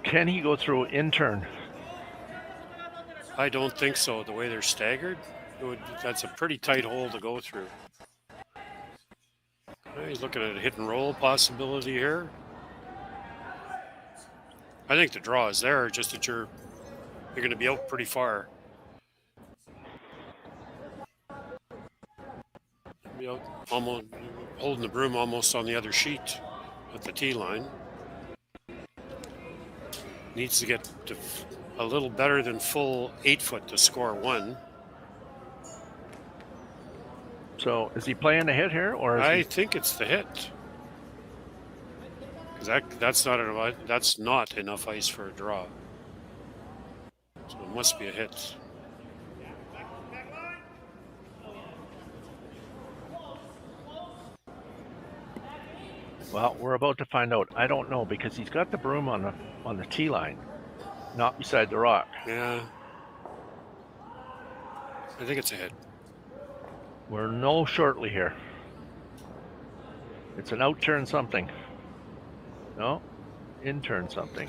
[SPEAKER 1] Can he go through in turn?
[SPEAKER 2] I don't think so. The way they're staggered, that's a pretty tight hole to go through. He's looking at a hit and roll possibility here. I think the draw is there, just that you're going to be out pretty far. Be out almost holding the broom almost on the other sheet at the tee line. Needs to get to a little better than full 8 foot to score 1.
[SPEAKER 1] So is he playing a hit here, or?
[SPEAKER 2] I think it's the hit. Because that's not enough ice for a draw. So it must be a hit.
[SPEAKER 1] Well, we're about to find out. I don't know because he's got the broom on the tee line, not beside the rock.
[SPEAKER 2] Yeah. I think it's a hit.
[SPEAKER 1] We're no shortly here. It's an out turn something. No, in turn something.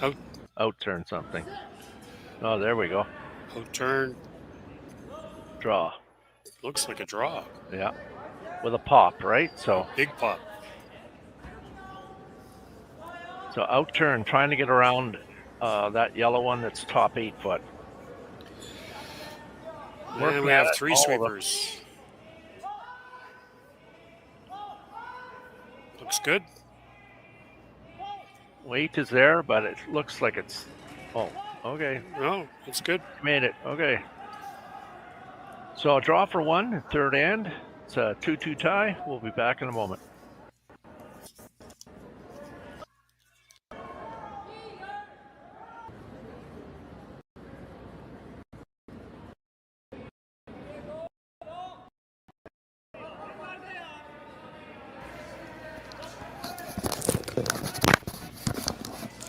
[SPEAKER 1] Out turn something. Oh, there we go.
[SPEAKER 2] Out turn.
[SPEAKER 1] Draw.
[SPEAKER 2] Looks like a draw.
[SPEAKER 1] Yeah, with a pop, right? So
[SPEAKER 2] big pop.
[SPEAKER 1] So out turn, trying to get around that yellow one that's top 8 foot.
[SPEAKER 2] And we have 3 sweepers. Looks good.
[SPEAKER 1] Weight is there, but it looks like it's... Oh, okay.
[SPEAKER 2] No, it's good.
[SPEAKER 1] Made it. Okay. So a draw for 1, third end. It's a 2-2 tie. We'll be back in a moment.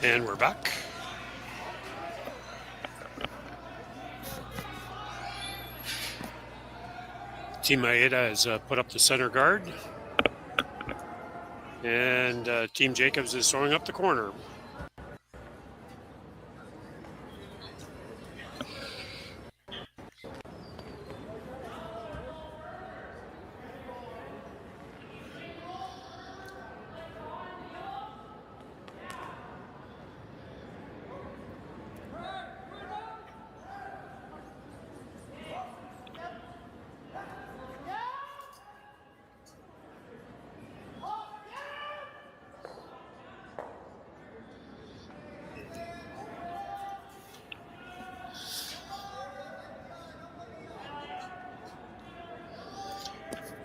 [SPEAKER 2] And we're back. Team Maeda has put up the center guard. And Team Jacobs is throwing up the corner.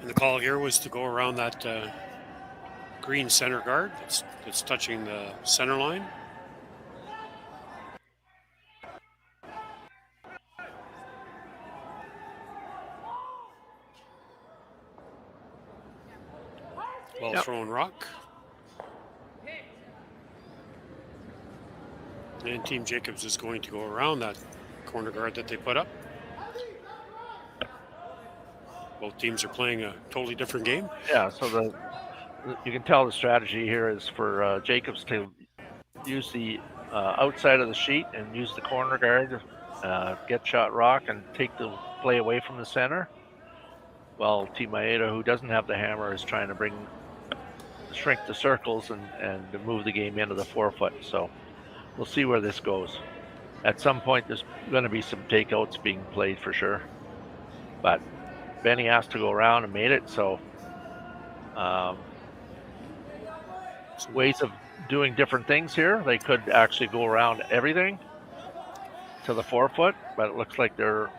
[SPEAKER 2] And the call here was to go around that green center guard that's touching the center line. Well thrown rock. And Team Jacobs is going to go around that corner guard that they put up. Both teams are playing a totally different game.
[SPEAKER 1] Yeah, so you can tell the strategy here is for Jacobs to use the outside of the sheet and use the corner guard, get shot rock, and take the play away from the center. While Team Maeda, who doesn't have the hammer, is trying to shrink the circles and move the game into the 4-foot. So we'll see where this goes. At some point, there's going to be some takeouts being played for sure. But Benny has to go around and made it. So ways of doing different things here. They could actually go around everything to the 4-foot, but it looks like they're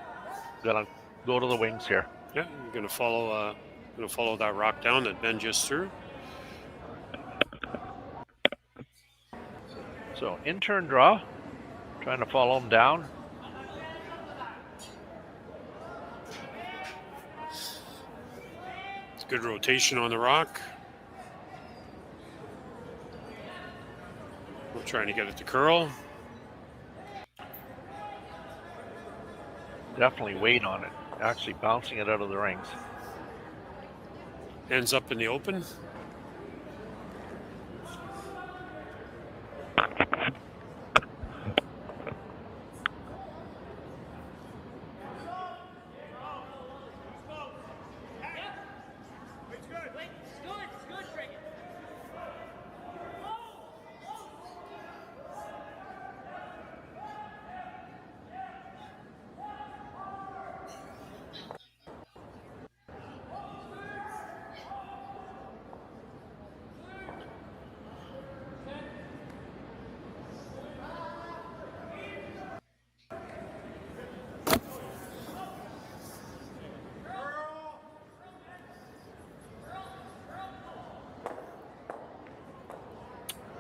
[SPEAKER 1] going to go to the wings here.
[SPEAKER 2] Yeah, you're going to follow that rock down that Ben just threw.
[SPEAKER 1] So in-turn draw, trying to follow him down.
[SPEAKER 2] It's good rotation on the rock. We're trying to get it to curl.
[SPEAKER 1] Definitely weight on it, actually bouncing it out of the rings.
[SPEAKER 2] Ends up in the open.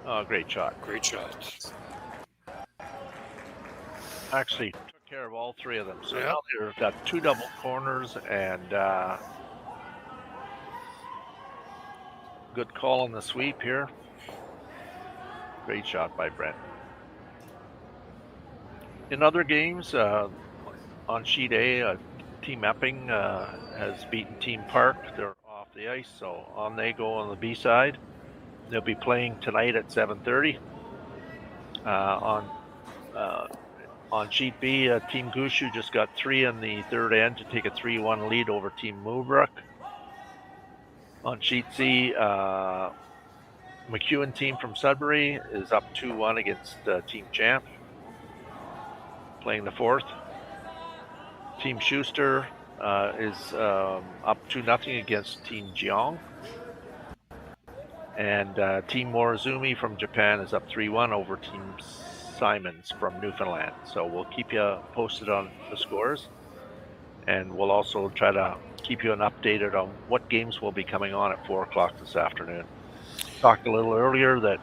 [SPEAKER 1] Oh, great shot.
[SPEAKER 2] Great shot.
[SPEAKER 1] Actually took care of all three of them. So
[SPEAKER 2] Yeah.
[SPEAKER 1] now they've got two double corners and good call on the sweep here. Great shot by Brent. In other games, on Sheet A, Team Epping has beaten Team Park. They're off the ice, so on they go on the B side. They'll be playing tonight at 7:30. On Sheet B, Team Gushu just got 3 in the third end to take a 3-1 lead over Team Moobrook. On Sheet C, McEwen team from Sudbury is up 2-1 against Team Champ, playing the fourth. Team Schuster is up 2-0 against Team Jeong. And Team Morizumi from Japan is up 3-1 over Team Simons from Newfoundland. So we'll keep you posted on the scores. And we'll also try to keep you updated on what games will be coming on at 4 o'clock this afternoon. Talked a little earlier that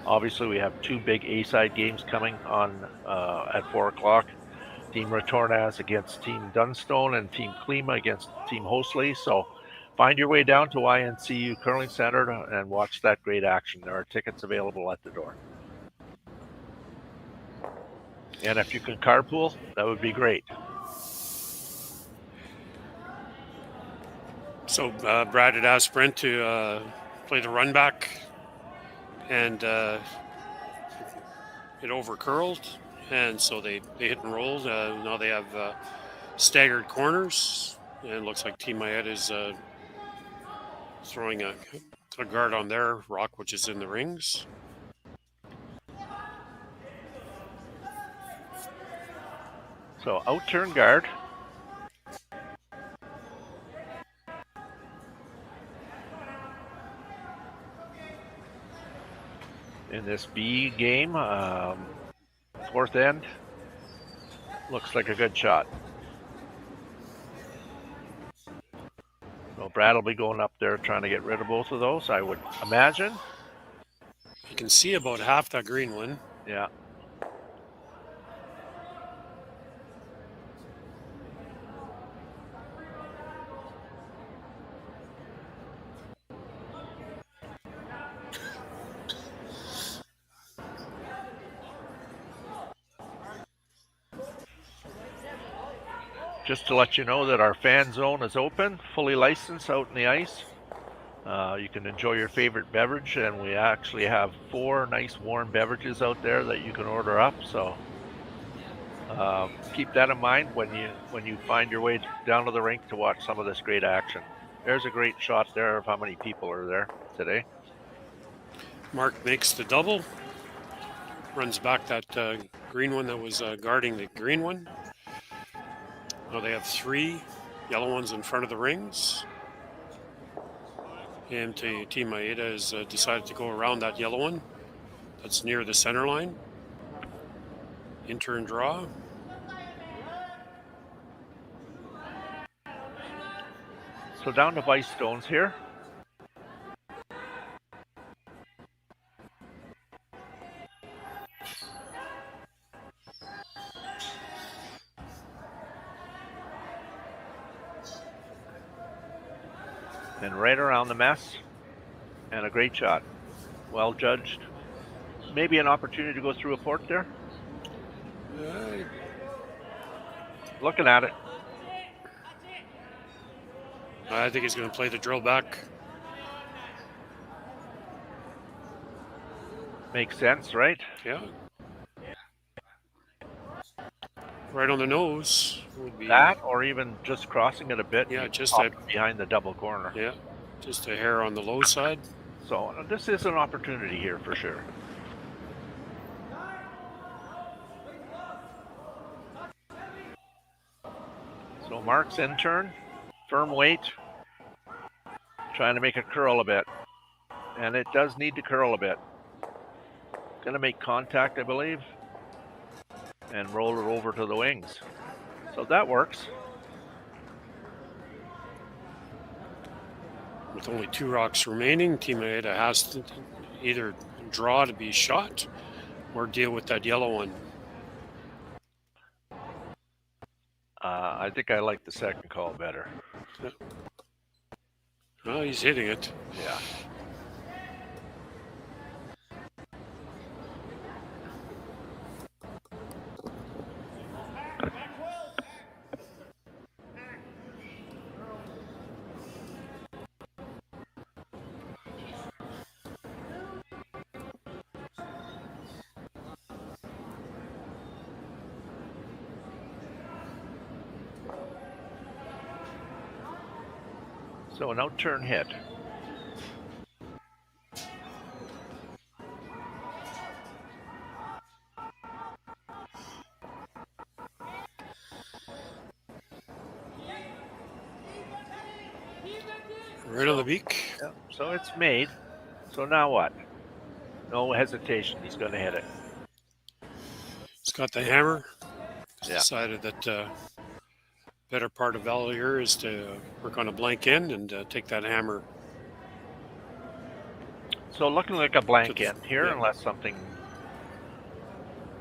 [SPEAKER 1] obviously we have 2 big A-side games coming on at 4 o'clock. Team Retornaz against Team Dunstone and Team Klima against Team Hosley. So find your way down to YNCU Curling Center and watch that great action. There are tickets available at the door. And if you can carpool, that would be great.
[SPEAKER 2] So Brad had asked Brent to play the run back, and it over curled, and so they hit and rolled. Now they have staggered corners, and it looks like Team Maeda is throwing a guard on their rock, which is in the rings.
[SPEAKER 1] So out-turn guard. In this B game, fourth end, looks like a good shot. So Brad will be going up there trying to get rid of both of those, I would imagine.
[SPEAKER 2] You can see about half that green one.
[SPEAKER 1] Yeah. Just to let you know that our fan zone is open, fully licensed out in the ice. You can enjoy your favorite beverage, and we actually have 4 nice warm beverages out there that you can order up. So keep that in mind when you find your way down to the rink to watch some of this great action. There's a great shot there of how many people are there today.
[SPEAKER 2] Mark makes the double, runs back that green one that was guarding the green one. Now they have 3 yellow ones in front of the rings. And Team Maeda has decided to go around that yellow one that's near the center line. In-turn draw.
[SPEAKER 1] So down to ice stones here. And right around the mess, and a great shot. Well judged. Maybe an opportunity to go through a port there. Looking at it.
[SPEAKER 2] I think he's going to play the drill back.
[SPEAKER 1] Makes sense, right?
[SPEAKER 2] Yeah. Right on the nose would be
[SPEAKER 1] that, or even just crossing it a bit.
[SPEAKER 2] Yeah, just
[SPEAKER 1] behind the double corner.
[SPEAKER 2] Yeah, just a hair on the low side.
[SPEAKER 1] So this is an opportunity here for sure. So Mark's in turn, firm weight, trying to make it curl a bit, and it does need to curl a bit. Going to make contact, I believe, and roll it over to the wings. So that works.
[SPEAKER 2] With only 2 rocks remaining, Team Maeda has to either draw to be shot or deal with that yellow one.
[SPEAKER 1] I think I like the second call better.
[SPEAKER 2] Yeah. Well, he's hitting it.
[SPEAKER 1] Yeah. So an out-turn hit.
[SPEAKER 2] Right on the beak.
[SPEAKER 1] Yeah, so it's made. So now what? No hesitation. He's going to hit it.
[SPEAKER 2] He's got the hammer. He's
[SPEAKER 1] Yeah.
[SPEAKER 2] decided that better part of Valier is to work on a blank end and take that hammer.
[SPEAKER 1] So looking like a blank end here,
[SPEAKER 2] yeah.
[SPEAKER 1] unless something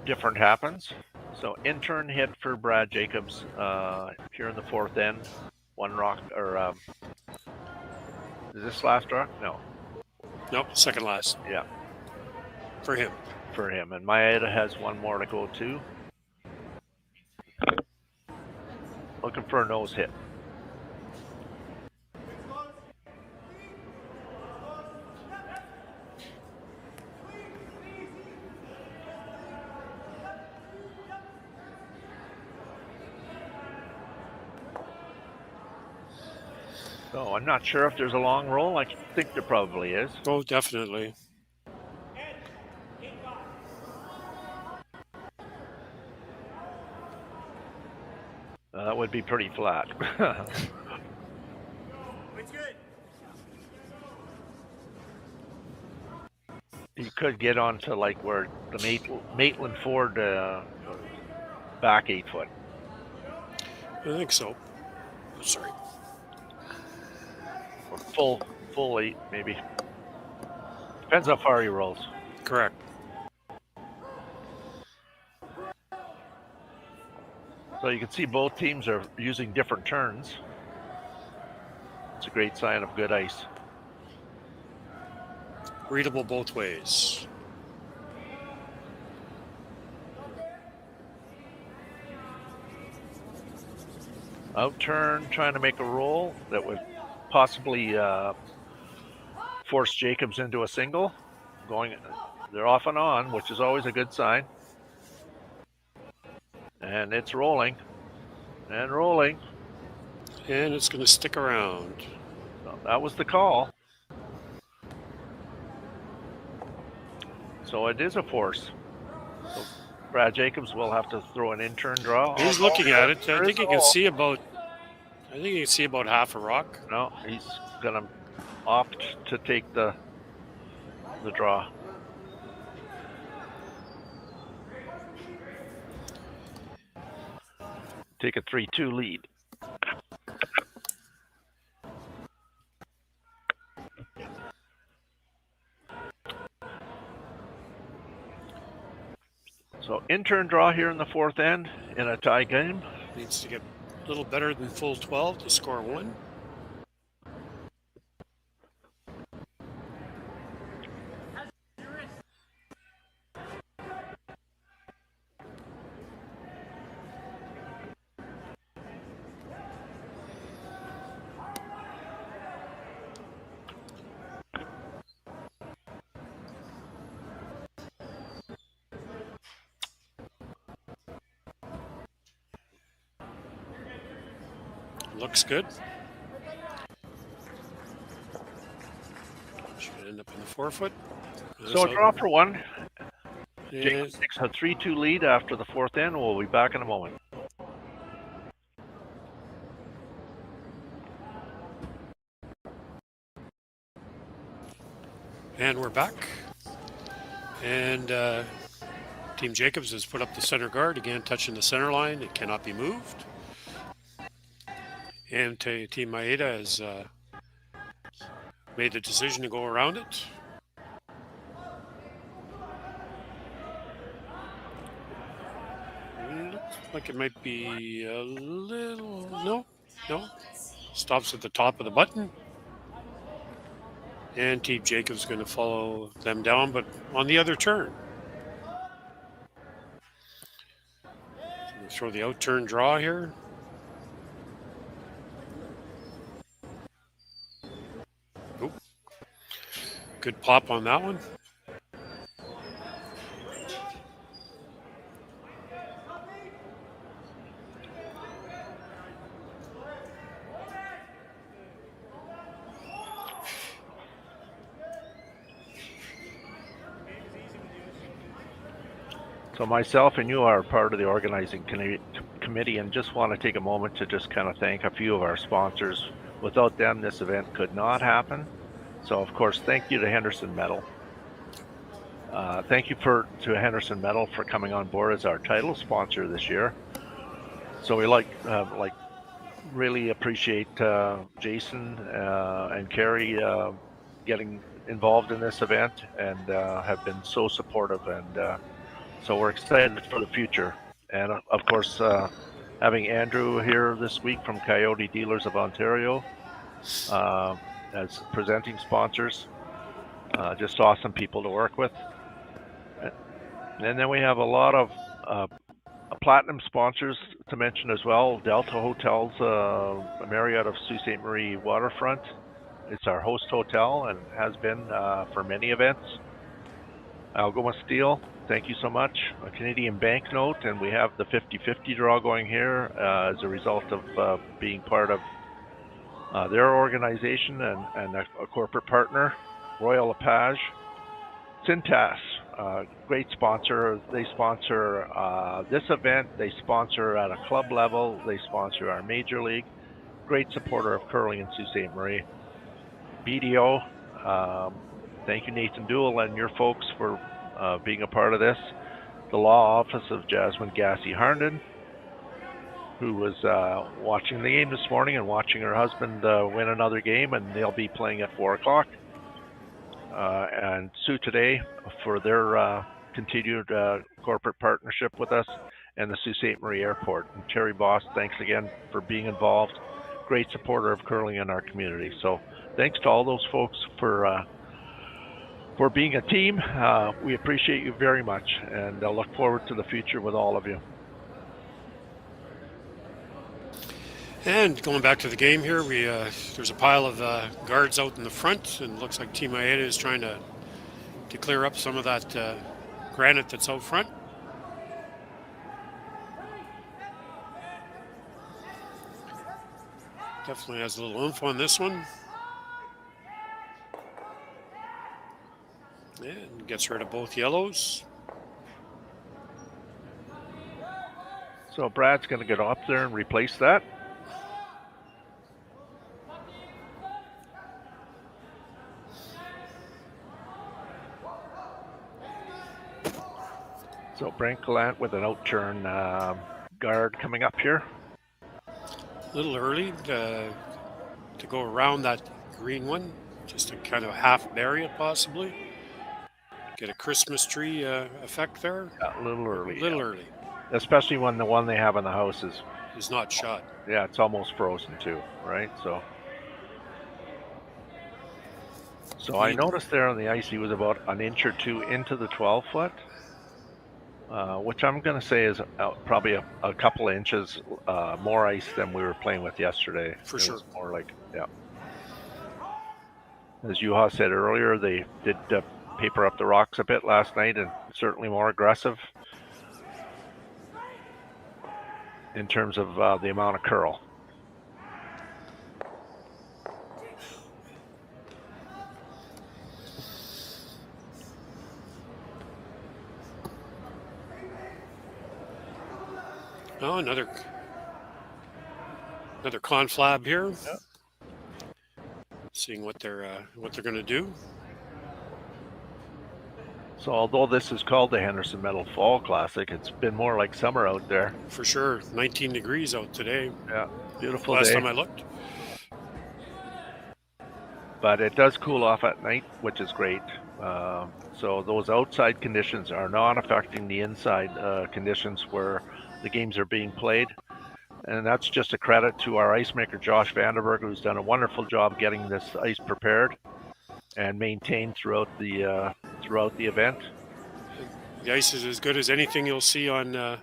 [SPEAKER 1] different happens. So in-turn hit for Brad Jacobs here in the 4th end. 1 rock, or is this last rock? No.
[SPEAKER 2] Nope, second last.
[SPEAKER 1] Yeah.
[SPEAKER 2] For him.
[SPEAKER 1] For him. And Maeda has 1 more to go too. Looking for a nose hit. So I'm not sure if there's a long roll. I think there probably is.
[SPEAKER 2] Oh, definitely.
[SPEAKER 1] That would be pretty flat. You could get onto like where the Maitland Ford back 8 foot.
[SPEAKER 2] I think so. Sorry.
[SPEAKER 1] full 8 maybe. Depends how far he rolls.
[SPEAKER 2] Correct.
[SPEAKER 1] So you can see both teams are using different turns. It's a great sign of good ice.
[SPEAKER 2] Readable both ways.
[SPEAKER 1] Out turn, trying to make a roll that would possibly force Jacobs into a single. They're off and on, which is always a good sign. And it's rolling and rolling.
[SPEAKER 2] And it's going to stick around.
[SPEAKER 1] So that was the call. So it is a force. So Brad Jacobs will have to throw an in-turn draw.
[SPEAKER 2] He's looking at it. I think you can see about half a rock.
[SPEAKER 1] No, he's going to opt to take the draw. Take a 3-2 lead. So in-turn draw here in the fourth end in a tie game.
[SPEAKER 2] Needs to get a little better than full 12 to score 1. Looks good. Should end up in the 4-foot.
[SPEAKER 1] So a draw for 1.
[SPEAKER 2] Yeah.
[SPEAKER 1] Jacobs takes a 3-2 lead after the fourth end. We'll be back in a moment.
[SPEAKER 2] And we're back. And Team Jacobs has put up the center guard, again touching the center line. It cannot be moved. And Team Maeda has made the decision to go around it. Looks like it might be a little... No. Stops at the top of the button. And Team Jacobs is going to follow them down, but on the other turn. So throw the out turn draw here. Oop. Good pop on that one.
[SPEAKER 1] So myself and you are part of the organizing committee, and just want to take a moment to just kind of thank a few of our sponsors. Without them, this event could not happen. So of course, thank you to Henderson Metal. Thank you to Henderson Metal for coming on board as our title sponsor this year. So we really appreciate Jason and Carrie getting involved in this event, and have been so supportive, and so we're excited for the future. And of course, having Andrew here this week from Coyote Dealers of Ontario as presenting sponsors, just awesome people to work with. And then we have a lot of platinum sponsors to mention as well. Delta Hotels, Marriott of Sault Ste. Marie Waterfront. It's our host hotel and has been for many events. Algoma Steel, thank you so much. A Canadian banknote, and we have the 50-50 draw going here as a result of being part of their organization and a corporate partner. Royal LePage. Cintas, great sponsor. They sponsor this event. They sponsor at a club level. They sponsor our major league. Great supporter of curling in Sault Ste. Marie. BDO, thank you, Nathan Duell, and your folks for being a part of this. The Law Office of Jasmine Gassi Harnden. who was watching the game this morning and watching her husband win another game, and they'll be playing at 4 o'clock. And Sue today for their continued corporate partnership with us, and the Ste.Marie Airport. And Terry Boss, thanks again for being involved. Great supporter of curling in our community. So thanks to all those folks for being a team. We appreciate you very much, and I look forward to the future with all of you.
[SPEAKER 2] And going back to the game here, there's a pile of guards out in the front, and it looks like Team Maeda is trying to clear up some of that granite that's out front. Definitely has a little oomph on this one. And gets rid of both yellows.
[SPEAKER 1] So Brad's going to get up there and replace that. So Brent Gallant with an out-turn guard coming up here.
[SPEAKER 2] A little early to go around that green one, just to kind of half bury it possibly. Get a Christmas tree effect there.
[SPEAKER 1] Yeah, a little early.
[SPEAKER 2] A little early.
[SPEAKER 1] Especially when the one they have in the house
[SPEAKER 2] is not shot.
[SPEAKER 1] Yeah, it's almost frozen too, right? So I noticed there on the ice he was about an inch or two into the 12-foot. Which I'm going to say is probably a couple of inches more ice than we were playing with yesterday.
[SPEAKER 2] For sure.
[SPEAKER 1] Was more like, yeah. As Juha said earlier, they did paper up the rocks a bit last night, and certainly more aggressive in terms of the amount of curl.
[SPEAKER 2] Oh, another conflab here.
[SPEAKER 1] Yep.
[SPEAKER 2] Seeing what they're going to do.
[SPEAKER 1] So although this is called the Henderson Metal Fall Classic, it's been more like summer out there.
[SPEAKER 2] For sure. 19 degrees out today.
[SPEAKER 1] Yeah, beautiful
[SPEAKER 2] Last
[SPEAKER 1] day.
[SPEAKER 2] time I looked.
[SPEAKER 1] But it does cool off at night, which is great. So those outside conditions are not affecting the inside conditions where the games are being played. And that's just a credit to our ice maker, Josh Vanderberg, who's done a wonderful job getting this ice prepared and maintained throughout the event.
[SPEAKER 2] The ice is as good as anything you'll see on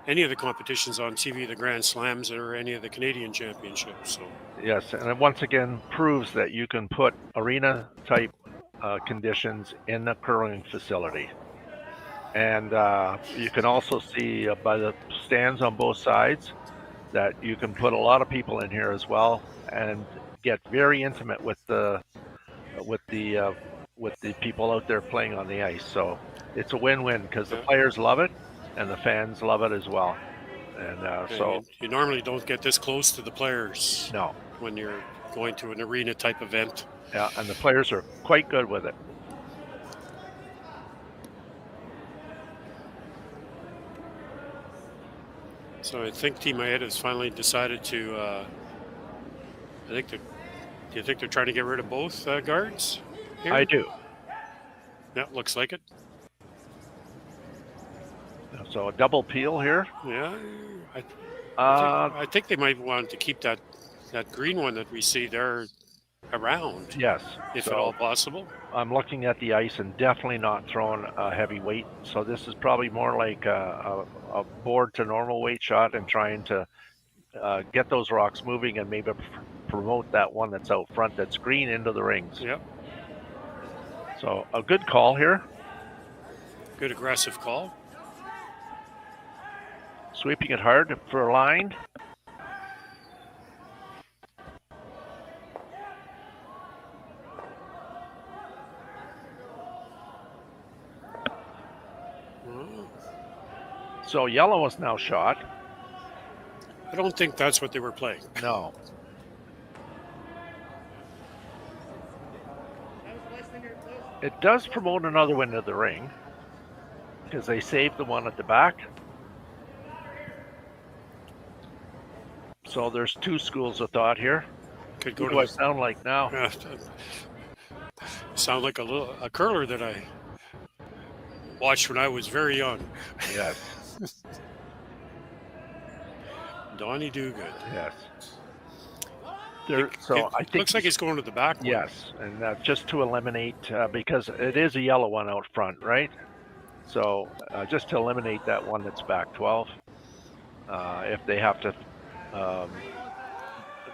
[SPEAKER 2] any of the competitions on TV, the Grand Slams or any of the Canadian Championships. So
[SPEAKER 1] yes, and it once again proves that you can put arena-type conditions in a curling facility. And you can also see by the stands on both sides that you can put a lot of people in here as well and get very intimate with the people out there playing on the ice. So it's a win-win because the players love it and the fans love it as well. And so
[SPEAKER 2] you normally don't get this close to the players.
[SPEAKER 1] No,
[SPEAKER 2] when you're going to an arena type event.
[SPEAKER 1] Yeah, and the players are quite good with it.
[SPEAKER 2] So I think Team Maeda has finally decided to. Do you think they're trying to get rid of both guards here?
[SPEAKER 1] I do.
[SPEAKER 2] Yeah, looks like it.
[SPEAKER 1] So a double peel here.
[SPEAKER 2] Yeah, I think they might want to keep that green one that we see there around.
[SPEAKER 1] Yes,
[SPEAKER 2] if at all possible.
[SPEAKER 1] I'm looking at the ice and definitely not throwing a heavy weight. So this is probably more like a board to normal weight shot and trying to get those rocks moving and maybe promote that one that's out front that's green into the rings.
[SPEAKER 2] Yep.
[SPEAKER 1] So a good call here.
[SPEAKER 2] Good aggressive call.
[SPEAKER 1] Sweeping it hard for a line. So yellow is now shot.
[SPEAKER 2] I don't think that's what they were playing.
[SPEAKER 1] No. It does promote another one to the ring because they saved the one at the back. So there's two schools of thought here.
[SPEAKER 2] Could go
[SPEAKER 1] What
[SPEAKER 2] to
[SPEAKER 1] do I sound like now?
[SPEAKER 2] sound like a curler that I watched when I was very young.
[SPEAKER 1] Yes.
[SPEAKER 2] Donnie Duguid.
[SPEAKER 1] Yes.
[SPEAKER 2] I think looks like he's going to the back one.
[SPEAKER 1] Yes, and just to eliminate, because it is a yellow one out front, right? So just to eliminate that one that's back 12, if they have to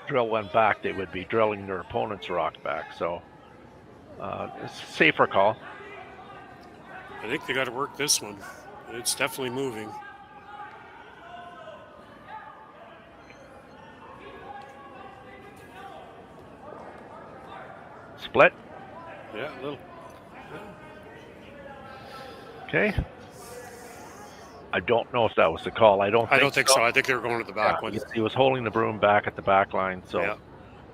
[SPEAKER 1] drill one back, they would be drilling their opponent's rock back. So it's a safer call.
[SPEAKER 2] I think they got to work this one. It's definitely moving.
[SPEAKER 1] Split.
[SPEAKER 2] Yeah, a little.
[SPEAKER 1] Okay. I don't know if that was the call. I don't think
[SPEAKER 2] so. I think they were going to the back one.
[SPEAKER 1] He was holding the broom back at the back line. So, yeah.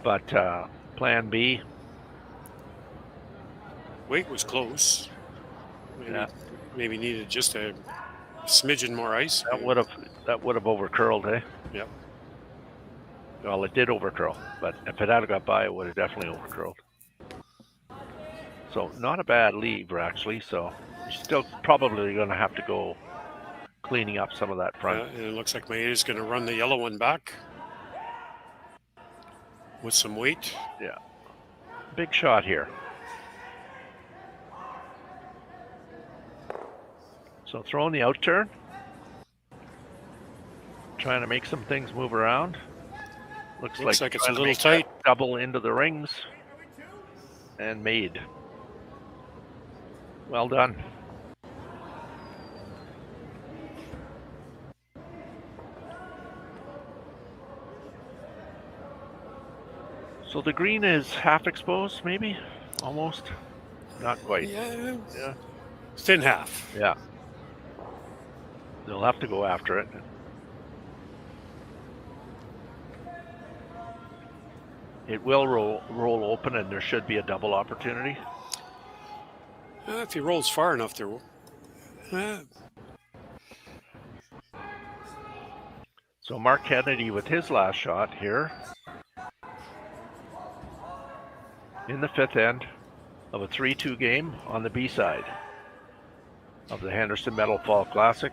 [SPEAKER 1] But plan B.
[SPEAKER 2] Weight was close. Maybe needed just a smidgen more ice.
[SPEAKER 1] That would have overcurled, eh?
[SPEAKER 2] Yep.
[SPEAKER 1] Well, it did overcurl, but if it had got by, it would have definitely overcurled. So not a bad lever, actually. So you're still probably going to have to go cleaning up some of that front.
[SPEAKER 2] Yeah, and it looks like Maeda's going to run the yellow one back with some weight.
[SPEAKER 1] Yeah. Big shot here. So throwing the out turn. Trying to make some things move around. Looks like
[SPEAKER 2] it's a little tight.
[SPEAKER 1] Double into the rings. And made. Well done. So the green is half exposed, maybe? Almost? Not quite.
[SPEAKER 2] Yeah. Thin half.
[SPEAKER 1] Yeah. They'll have to go after it. It will roll open, and there should be a double opportunity.
[SPEAKER 2] If he rolls far enough, there will.
[SPEAKER 1] So Mark Kennedy with his last shot here in the fifth end of a 3-2 game on the B side of the Henderson Metal Fall Classic.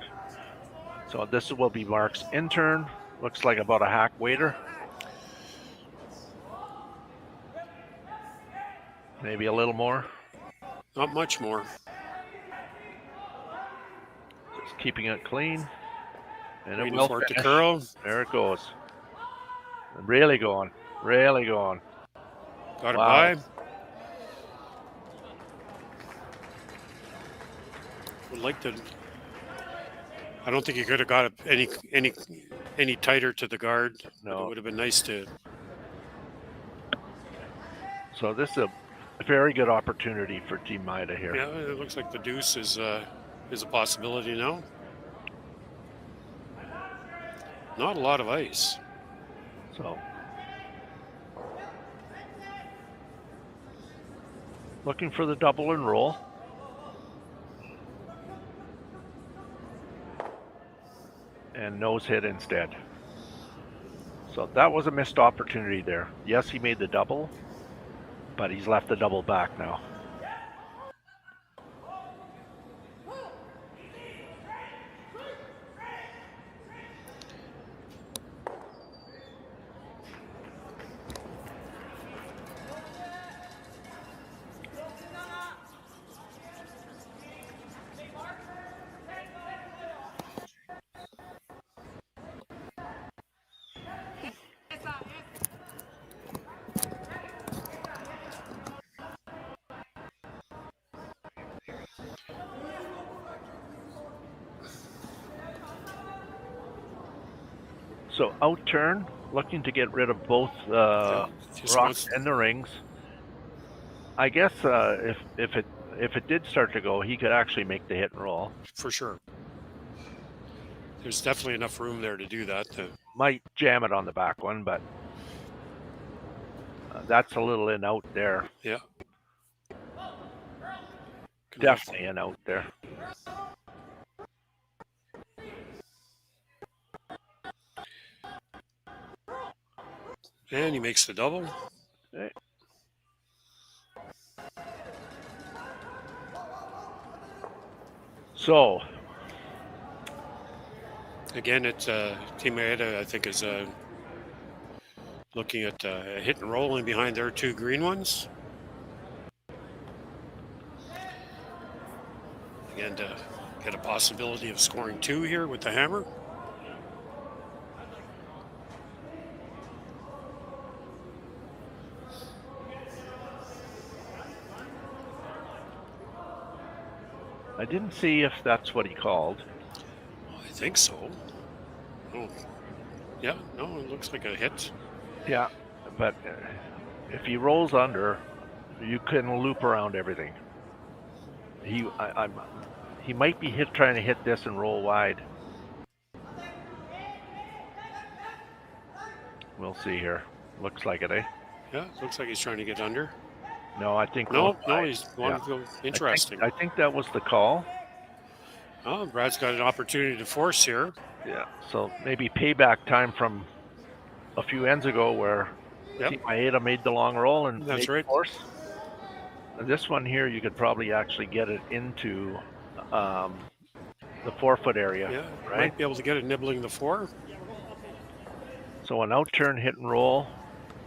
[SPEAKER 1] So this will be Mark's intern. Looks like about a hack waiter. Maybe a little more.
[SPEAKER 2] Not much more.
[SPEAKER 1] Just keeping it clean. And
[SPEAKER 2] waiting
[SPEAKER 1] it will
[SPEAKER 2] for it to curl.
[SPEAKER 1] There it goes. Really going. Really going.
[SPEAKER 2] Got it by. Would like to. I don't think he could have got any tighter to the guard.
[SPEAKER 1] No.
[SPEAKER 2] It would have been nice to.
[SPEAKER 1] So this is a very good opportunity for Team Maeda here.
[SPEAKER 2] Yeah, it looks like the deuce is a possibility now. Not a lot of ice.
[SPEAKER 1] So looking for the double and roll. And nose hit instead. So that was a missed opportunity there. Yes, he made the double, but he's left the double back now. So out turn, looking to get rid of both rocks and the rings. I guess if it did start to go, he could actually make the hit and roll.
[SPEAKER 2] For sure. There's definitely enough room there to do that.
[SPEAKER 1] Might jam it on the back one, but that's a little in out there.
[SPEAKER 2] Yeah.
[SPEAKER 1] Definitely an out there.
[SPEAKER 2] And he makes the double.
[SPEAKER 1] Okay. So,
[SPEAKER 2] again, it's Team Maeda, I think, is looking at a hit and roll in behind their two green ones. Again, to get a possibility of scoring 2 here with the hammer.
[SPEAKER 1] I didn't see if that's what he called.
[SPEAKER 2] I think so. Oh, yeah, no, it looks like a hit.
[SPEAKER 1] Yeah, but if he rolls under, you can loop around everything. He might be trying to hit this and roll wide. We'll see here. Looks like it, eh?
[SPEAKER 2] Yeah, looks like he's trying to get under.
[SPEAKER 1] No, I think
[SPEAKER 2] no, he's wanting to go. Interesting.
[SPEAKER 1] I think that was the call.
[SPEAKER 2] Oh, Brad's got an opportunity to force here.
[SPEAKER 1] Yeah, so maybe payback time from a few ends ago where Maeda made the long roll and
[SPEAKER 2] that's right.
[SPEAKER 1] Force. This one here, you could probably actually get it into the 4-foot area.
[SPEAKER 2] Yeah,
[SPEAKER 1] right?
[SPEAKER 2] Might be able to get it nibbling the 4.
[SPEAKER 1] So an out turn hit and roll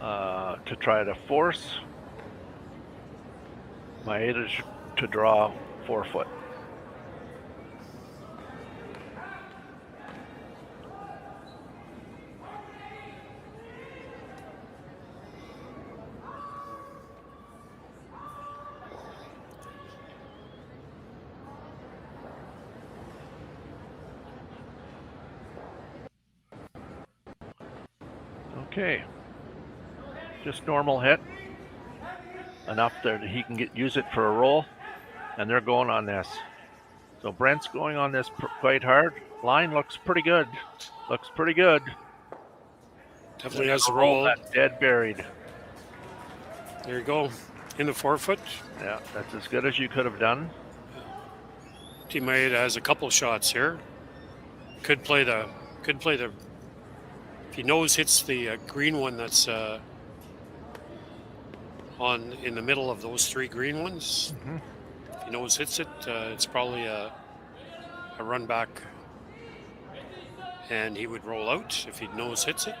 [SPEAKER 1] to try to force Maeda to draw 4-foot. Okay, just normal hit, enough that he can use it for a roll, and they're going on this. So Brent's going on this quite hard. Line looks pretty good.
[SPEAKER 2] Definitely has the roll.
[SPEAKER 1] That's dead buried.
[SPEAKER 2] There you go, in the 4-foot.
[SPEAKER 1] Yeah, that's as good as you could have done.
[SPEAKER 2] Team Maeda has a couple shots here. Could play the. If he nose hits the green one that's in the middle of those 3 green ones, if he nose hits it, it's probably a run back, and he would roll out if he nose hits it,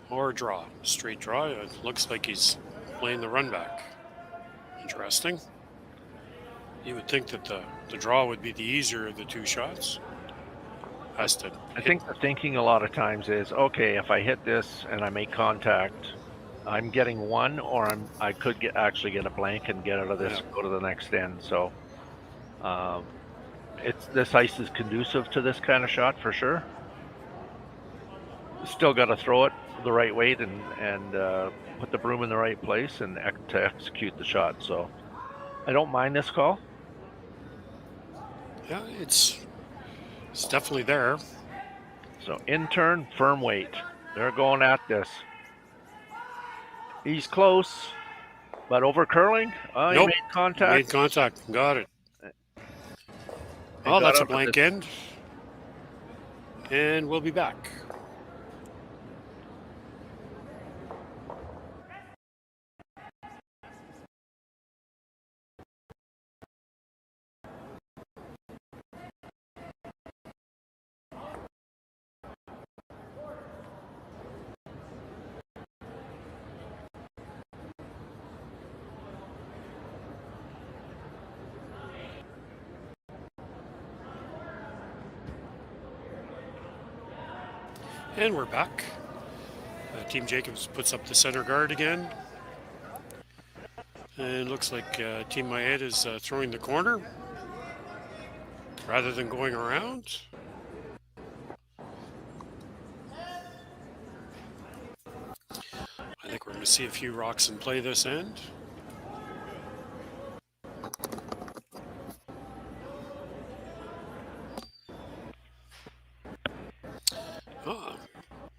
[SPEAKER 2] or draw, straight draw. It looks like he's playing the run back. Interesting. You would think that the draw would be the easier of the 2 shots. I
[SPEAKER 1] think the thinking a lot of times is, okay, if I hit this and I make contact, I'm getting 1, or I could actually get a blank and get out of this and go to the next end. So this ice is conducive to this kind of shot for sure. Still got to throw it the right weight and put the broom in the right place and to execute the shot. So I don't mind this call.
[SPEAKER 2] Yeah, it's definitely there.
[SPEAKER 1] So in turn, firm weight. They're going at this. He's close, but over curling.
[SPEAKER 2] Nope.
[SPEAKER 1] He made contact.
[SPEAKER 2] Made contact. Got it. Oh, that's a blank end. And we'll be back. And we're back. Team Jacobs puts up the center guard again. And looks like Team Maeda is throwing the corner rather than going around. I think we're going to see a few rocks in play this end.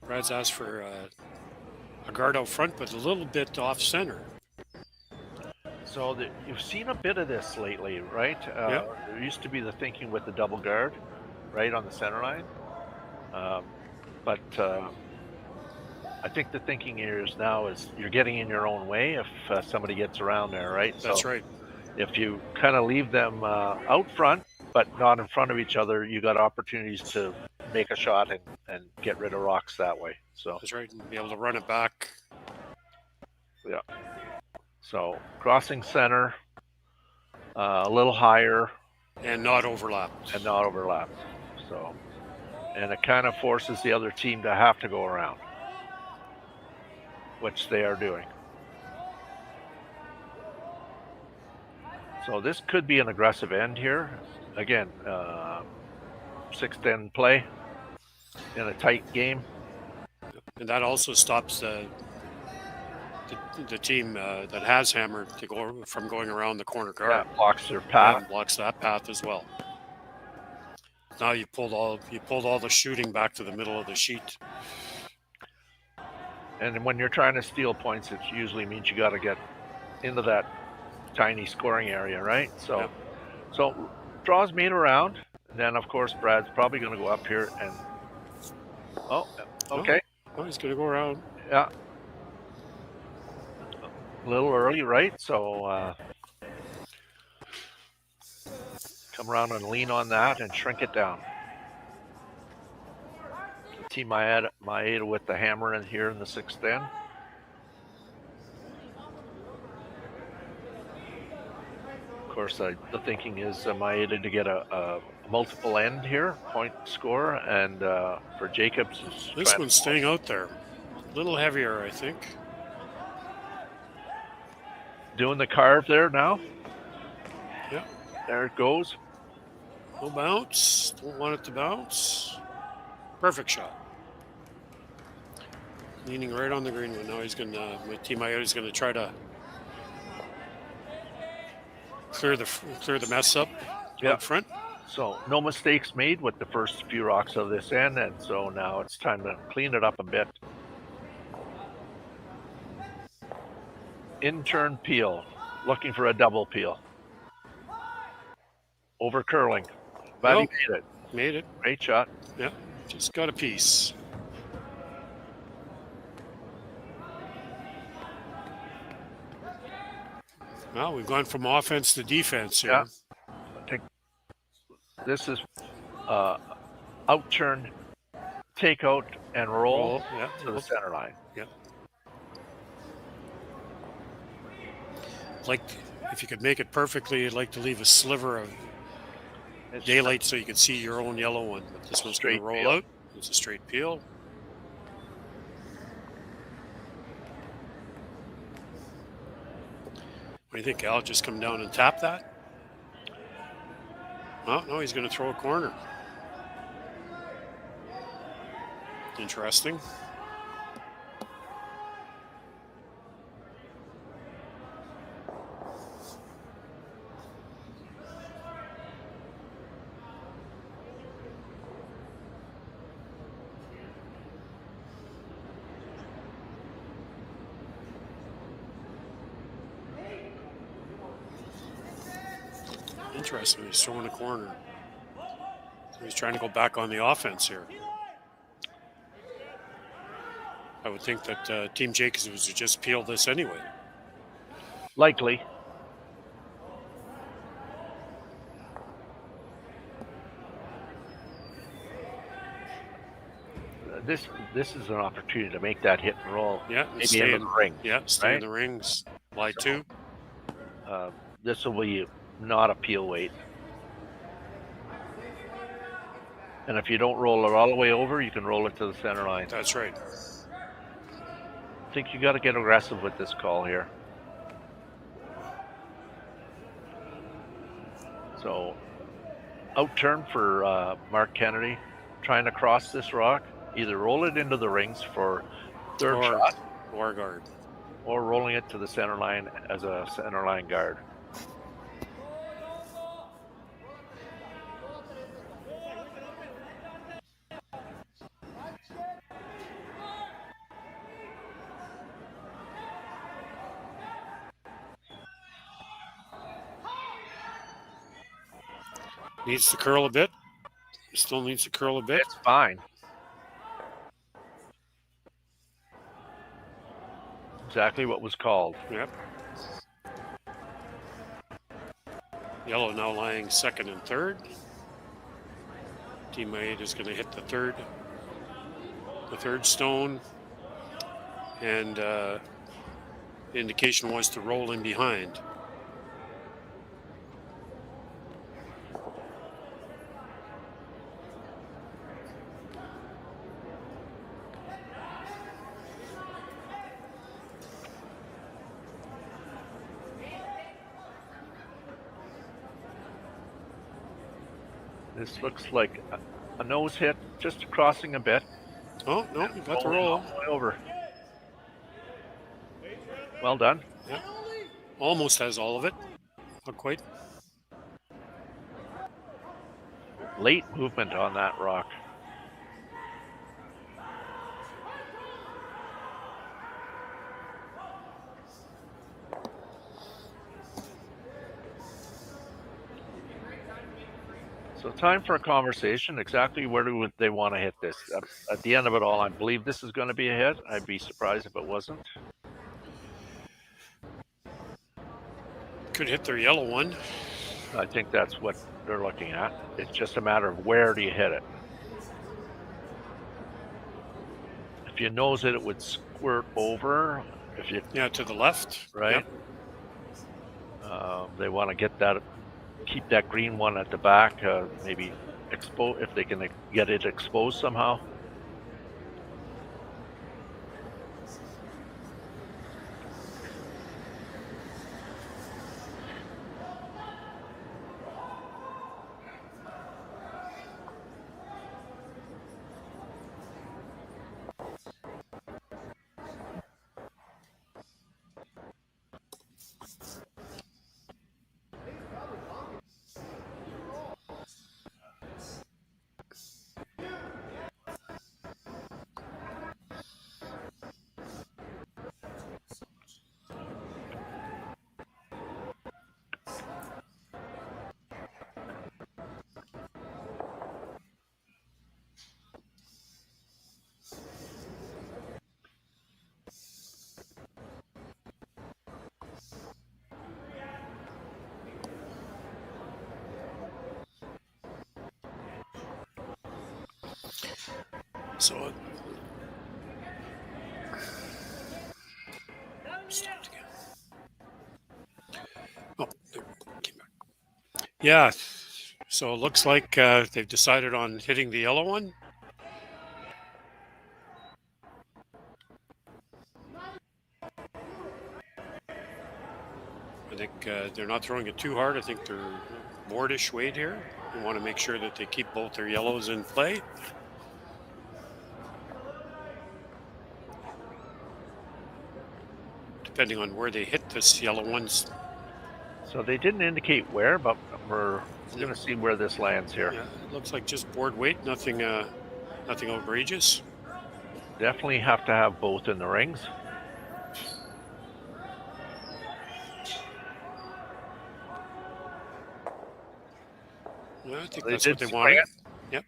[SPEAKER 2] Brad's asked for a guard out front, but a little bit off center.
[SPEAKER 1] So you've seen a bit of this lately, right? There used to be the thinking with the double guard, right, on the center line. But I think the thinking here is now is you're getting in your own way if somebody gets around there, right?
[SPEAKER 2] That's right.
[SPEAKER 1] If you kind of leave them out front, but not in front of each other, you got opportunities to make a shot and get rid of rocks that way. So
[SPEAKER 2] That's right. And be able to run it back.
[SPEAKER 1] yeah. So crossing center, a little higher,
[SPEAKER 2] and not overlapped.
[SPEAKER 1] So, and it kind of forces the other team to have to go around, which they are doing. So this could be an aggressive end here. Again, 6-10 play in a tight game.
[SPEAKER 2] And that also stops the team that has hammered to go from going around the corner guard.
[SPEAKER 1] Yeah, blocks their path.
[SPEAKER 2] Yeah, blocks that path as well. Now you pulled all the shooting back to the middle of the sheet.
[SPEAKER 1] And when you're trying to steal points, it usually means you got to get into that tiny scoring area, right? So,
[SPEAKER 2] Yep.
[SPEAKER 1] So draws made around. And then of course Brad's probably going to go up here and okay.
[SPEAKER 2] Oh, he's going to go around.
[SPEAKER 1] Yeah. A little early, right? So come around and lean on that and shrink it down. Team Maeda with the hammer in here in the 6-10. Of course, the thinking is Maeda to get a multiple end here, point score, and for Jacobs.
[SPEAKER 2] This one's staying out there. A little heavier, I think.
[SPEAKER 1] Doing the carve there now.
[SPEAKER 2] Yeah.
[SPEAKER 1] There it goes.
[SPEAKER 2] No bounce. Don't want it to bounce. Perfect shot. Leaning right on the green one. Now he's going to, my team is going to try to clear the mess up up front.
[SPEAKER 1] So no mistakes made with the first few rocks of this end, and so now it's time to clean it up a bit. In-turn peel, looking for a double peel. Over curling. But he made it.
[SPEAKER 2] Made it.
[SPEAKER 1] Great shot.
[SPEAKER 2] Yeah, just got a piece. Well, we've gone from offense to defense here.
[SPEAKER 1] Yeah. I think this is out-turn, take out, and roll to the center line.
[SPEAKER 2] Yeah. Like, if you could make it perfectly, you'd like to leave a sliver of daylight so you can see your own yellow one. But this one's going to roll out. It's a straight peel. What do you think, Al? Just come down and tap that? Oh, no, he's going to throw a corner. Interesting. Interesting. He's throwing a corner. He's trying to go back on the offense here. I would think that Team Jacobs would just peel this anyway.
[SPEAKER 1] Likely. This is an opportunity to make that hit and roll.
[SPEAKER 2] Yeah,
[SPEAKER 1] maybe into the ring.
[SPEAKER 2] Yeah, stay in the rings. Lie two.
[SPEAKER 1] This will be not a peel weight. And if you don't roll it all the way over, you can roll it to the center line.
[SPEAKER 2] That's right.
[SPEAKER 1] I think you got to get aggressive with this call here. So, out turn for Mark Kennedy, trying to cross this rock. Either roll it into the rings for third shot,
[SPEAKER 2] or guard,
[SPEAKER 1] or rolling it to the center line as a center line guard.
[SPEAKER 2] Needs to curl a bit. Still needs to curl a bit.
[SPEAKER 1] It's fine. exactly what was called.
[SPEAKER 2] Yep. Yellow now lying second and third. Team Maeda is going to hit the third stone, and the indication was to roll in behind.
[SPEAKER 1] This looks like a nose hit, just crossing a bit.
[SPEAKER 2] Oh, no, you got the roll.
[SPEAKER 1] All the way over. Well done.
[SPEAKER 2] Yeah. Almost has all of it. Not quite.
[SPEAKER 1] Late movement on that rock. So time for a conversation. Exactly where do they want to hit this? At the end of it all, I believe this is going to be a hit. I'd be surprised if it wasn't.
[SPEAKER 2] Could hit their yellow one.
[SPEAKER 1] I think that's what they're looking at. It's just a matter of where do you hit it. If you nose it, it would squirt over. If you
[SPEAKER 2] to the left,
[SPEAKER 1] right. Yep. They want to get that, keep that green one at the back. Maybe expose if they can get it exposed somehow.
[SPEAKER 2] So stopped again. Oh, there, came back. Yeah. So it looks like they've decided on hitting the yellow one. I think they're not throwing it too hard. I think they're boardish weight here. They want to make sure that they keep both their yellows in play. Depending on where they hit this yellow ones.
[SPEAKER 1] So they didn't indicate where, but we're going to see where this lands here.
[SPEAKER 2] Yeah, it looks like just board weight, nothing outrageous.
[SPEAKER 1] Definitely have to have both in the rings.
[SPEAKER 2] Yeah, I think that's what they wanted. Yep.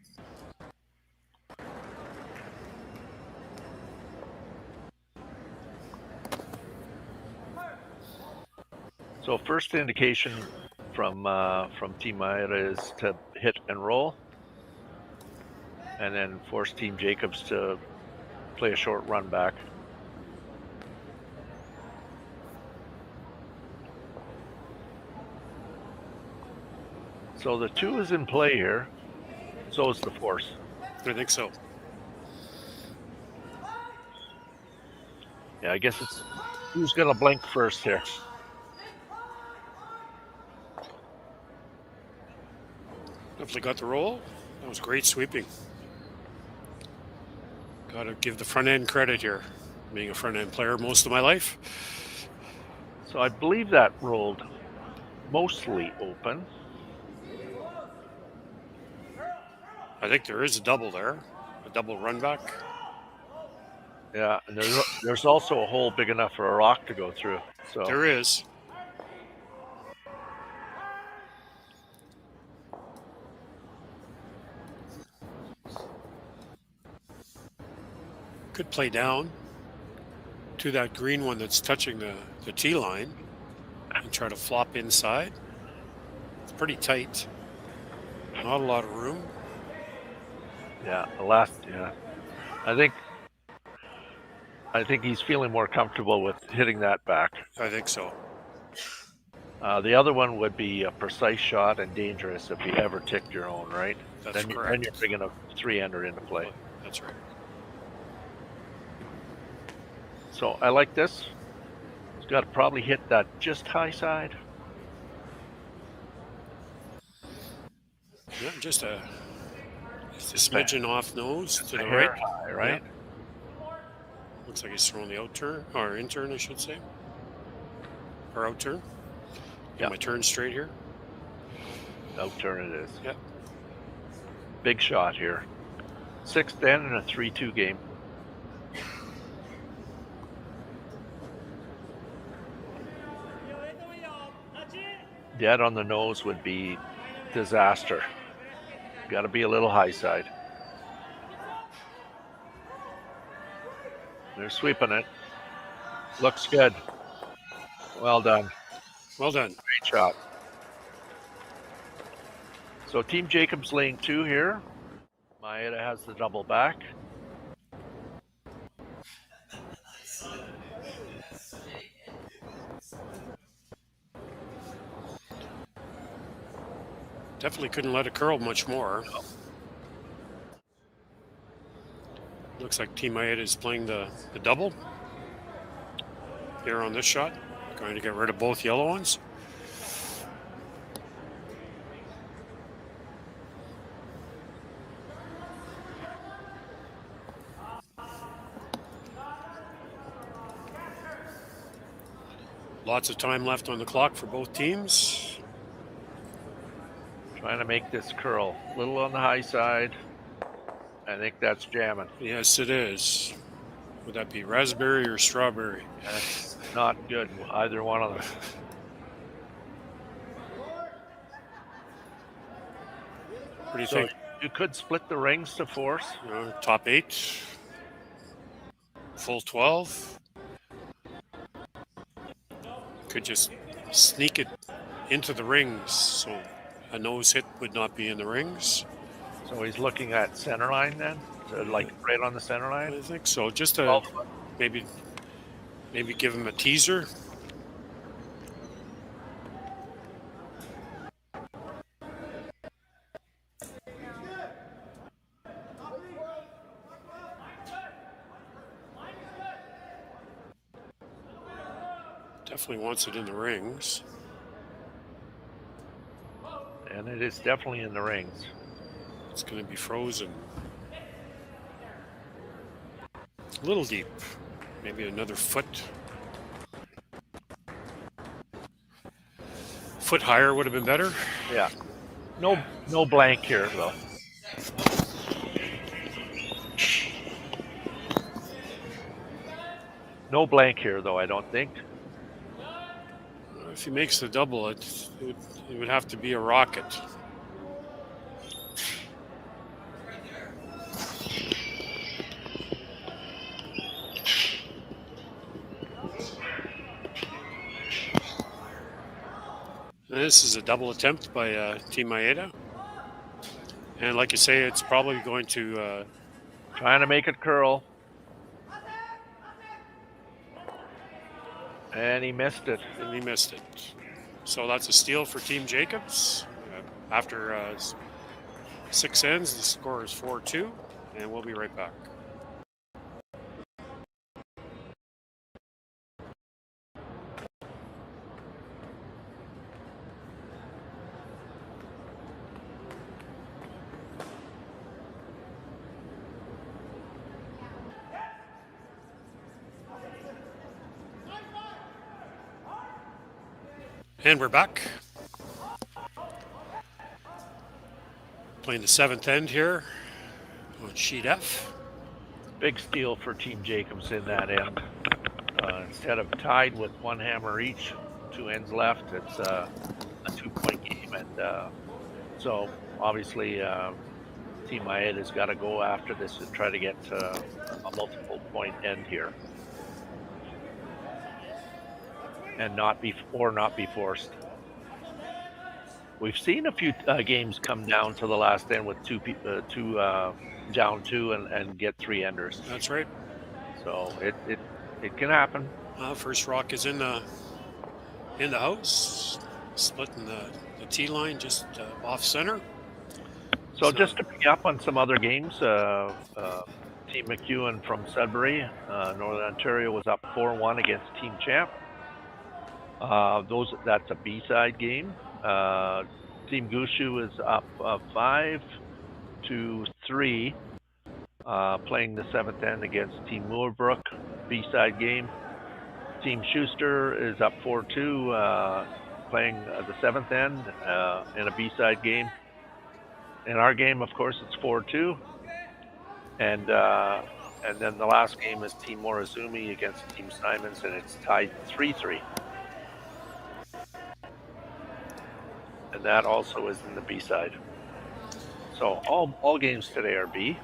[SPEAKER 1] So first indication from Team Maeda is to hit and roll, and then force Team Jacobs to play a short run back. So the 2 is in play here. So is the force.
[SPEAKER 2] I think so.
[SPEAKER 1] Yeah, I guess it's who's going to blink first here.
[SPEAKER 2] Definitely got the roll. That was great sweeping. Got to give the front end credit here. Being a front end player most of my life.
[SPEAKER 1] So I believe that rolled mostly open.
[SPEAKER 2] I think there is a double there, a double run back.
[SPEAKER 1] Yeah, and there's also a hole big enough for a rock to go through. So
[SPEAKER 2] there is. Could play down. to that green one that's touching the tee line and try to flop inside. It's pretty tight. Not a lot of room.
[SPEAKER 1] Yeah, I think he's feeling more comfortable with hitting that back.
[SPEAKER 2] I think so.
[SPEAKER 1] The other one would be a precise shot and dangerous if you ever ticked your own, right?
[SPEAKER 2] That's correct.
[SPEAKER 1] Then you're bringing a 3-ender into play.
[SPEAKER 2] That's right.
[SPEAKER 1] So I like this. He's got to probably hit that just high side.
[SPEAKER 2] Yeah, just a smidgen off nose to the
[SPEAKER 1] hair
[SPEAKER 2] right.
[SPEAKER 1] High, right?
[SPEAKER 2] Yeah. Looks like he's throwing the out turn, or in turn, I should say. Or out turn. Get my turn straight here.
[SPEAKER 1] Out turn it is.
[SPEAKER 2] Yep.
[SPEAKER 1] Big shot here. 6th in and a 3-2 game. Dead on the nose would be disaster. Got to be a little high side. They're sweeping it. Looks good. Well done.
[SPEAKER 2] Well done.
[SPEAKER 1] Great shot. So Team Jacobs laying 2 here. Maeda has the double back.
[SPEAKER 2] Definitely couldn't let it curl much more.
[SPEAKER 1] No.
[SPEAKER 2] Looks like Team Maeda is playing the double here on this shot. Going to get rid of both yellow ones. Lots of time left on the clock for both teams.
[SPEAKER 1] Trying to make this curl. A little on the high side. I think that's jamming.
[SPEAKER 2] Yes, it is. Would that be raspberry or strawberry?
[SPEAKER 1] That's not good, either one of them.
[SPEAKER 2] What do you
[SPEAKER 1] So
[SPEAKER 2] think?
[SPEAKER 1] you could split the rings to force.
[SPEAKER 2] Top 8, full 12. Could just sneak it into the rings, so a nose hit would not be in the rings.
[SPEAKER 1] So he's looking at center line then? So like right on the center line?
[SPEAKER 2] I think so. Just to maybe give him a teaser. Definitely wants it in the rings.
[SPEAKER 1] And it is definitely in the rings.
[SPEAKER 2] It's going to be frozen. A little deep. Maybe another foot. Foot higher would have been better.
[SPEAKER 1] Yeah. No blank here though. No blank here though, I don't think.
[SPEAKER 2] If he makes the double, it would have to be a rocket. This is a double attempt by Team Maeda. And like you say, it's probably going to...
[SPEAKER 1] Trying to make it curl. And he missed it.
[SPEAKER 2] So that's a steal for Team Jacobs. After 6 ends, the score is 4-2, and we'll be right back. And we're back. Playing the 7th end here on sheet F.
[SPEAKER 1] Big steal for Team Jacobs in that end. Instead of tied with one hammer each, 2 ends left, it's a 2-point game. And so obviously Team Maeda's got to go after this and try to get a multiple point end here. and not be forced. We've seen a few games come down to the last end with two down two and get 3 enders.
[SPEAKER 2] That's right.
[SPEAKER 1] So it can happen.
[SPEAKER 2] First rock is in the house, splitting the tee line just off center.
[SPEAKER 1] So just to pick up on some other games, Team McEwen from Sudbury, Northern Ontario was up 4-1 against Team Champ. That's a B-side game. Team Gushu is up 5-3, playing the 7th end against Team Moorbrook, B-side game. Team Schuster is up 4-2, playing the 7th end in a B-side game. In our game, of course, it's 4-2, and then the last game is Team Morizumi against Team Simons, and it's tied 3-3. And that also is in the B side. So all games today are B.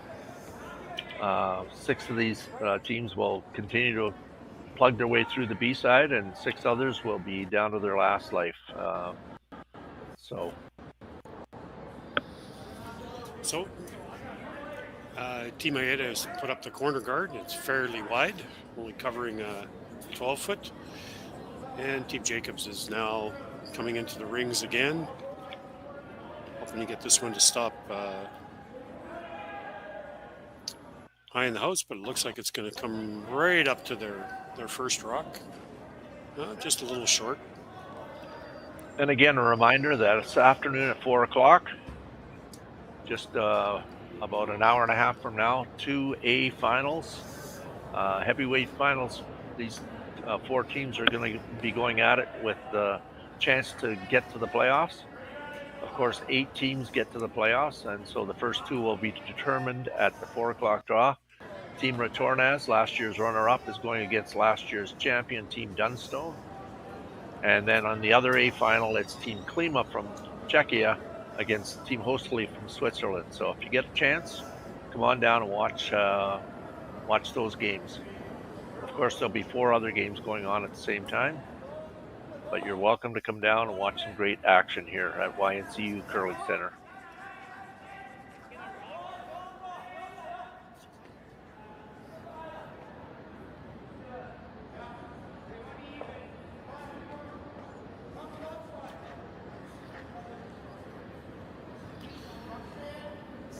[SPEAKER 1] 6 of these teams will continue to plug their way through the B side, and 6 others will be down to their last life.
[SPEAKER 2] Team Maeda has put up the corner guard. It's fairly wide, only covering 12 foot. And Team Jacobs is now coming into the rings again. Hoping to get this one to stop high in the house, but it looks like it's going to come right up to their first rock. Just a little short.
[SPEAKER 1] And again, a reminder that this afternoon at 4 o'clock, just about an hour and a half from now, 2A finals, heavyweight finals. These 4 teams are going to be going at it with the chance to get to the playoffs. Of course, 8 teams get to the playoffs, and so the first 2 will be determined at the 4 o'clock draw. Team Retornaz, last year's runner-up, is going against last year's champion, Team Dunstone. And then on the other A final, it's Team Klima from Czechia against Team Hostly from Switzerland. So if you get a chance, come on down and watch those games. Of course, there'll be 4 other games going on at the same time, but you're welcome to come down and watch some great action here at YNCU Curling Center.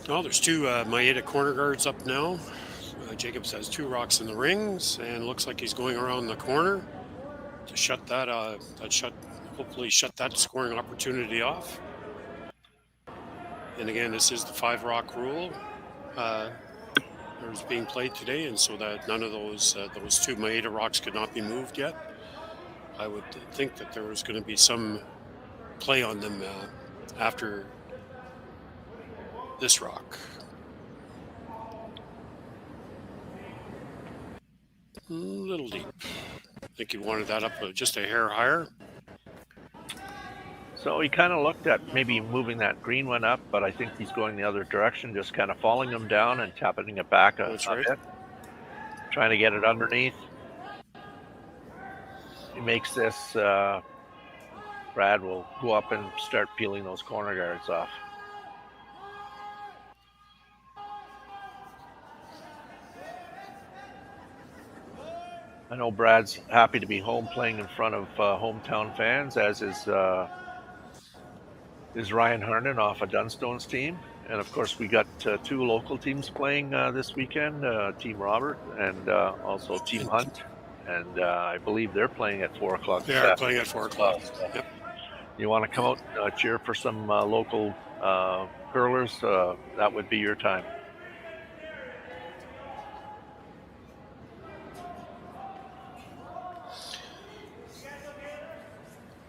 [SPEAKER 2] Well, there's 2 Maeda corner guards up now. Jacobs has 2 rocks in the rings, and looks like he's going around the corner to shut that. Hopefully, shut that scoring opportunity off. And again, this is the 5 rock rule that is being played today, and so that none of those 2 Maeda rocks could not be moved yet. I would think that there was going to be some play on them after this rock. A little deep. I think he wanted that up just a hair higher.
[SPEAKER 1] So he kind of looked at maybe moving that green one up, but I think he's going the other direction, just kind of falling them down and tapping it back a bit, trying to get it underneath. He makes this, Brad will go up and start peeling those corner guards off. I know Brad's happy to be home playing in front of hometown fans, as is Ryan Harnden off of Dunstone's team. And of course, we got 2 local teams playing this weekend, Team Robert and also Team Hunt. And I believe they're playing at 4 o'clock.
[SPEAKER 2] They are playing at 4 o'clock. Yep.
[SPEAKER 1] You want to come out, cheer for some local curlers, that would be your time.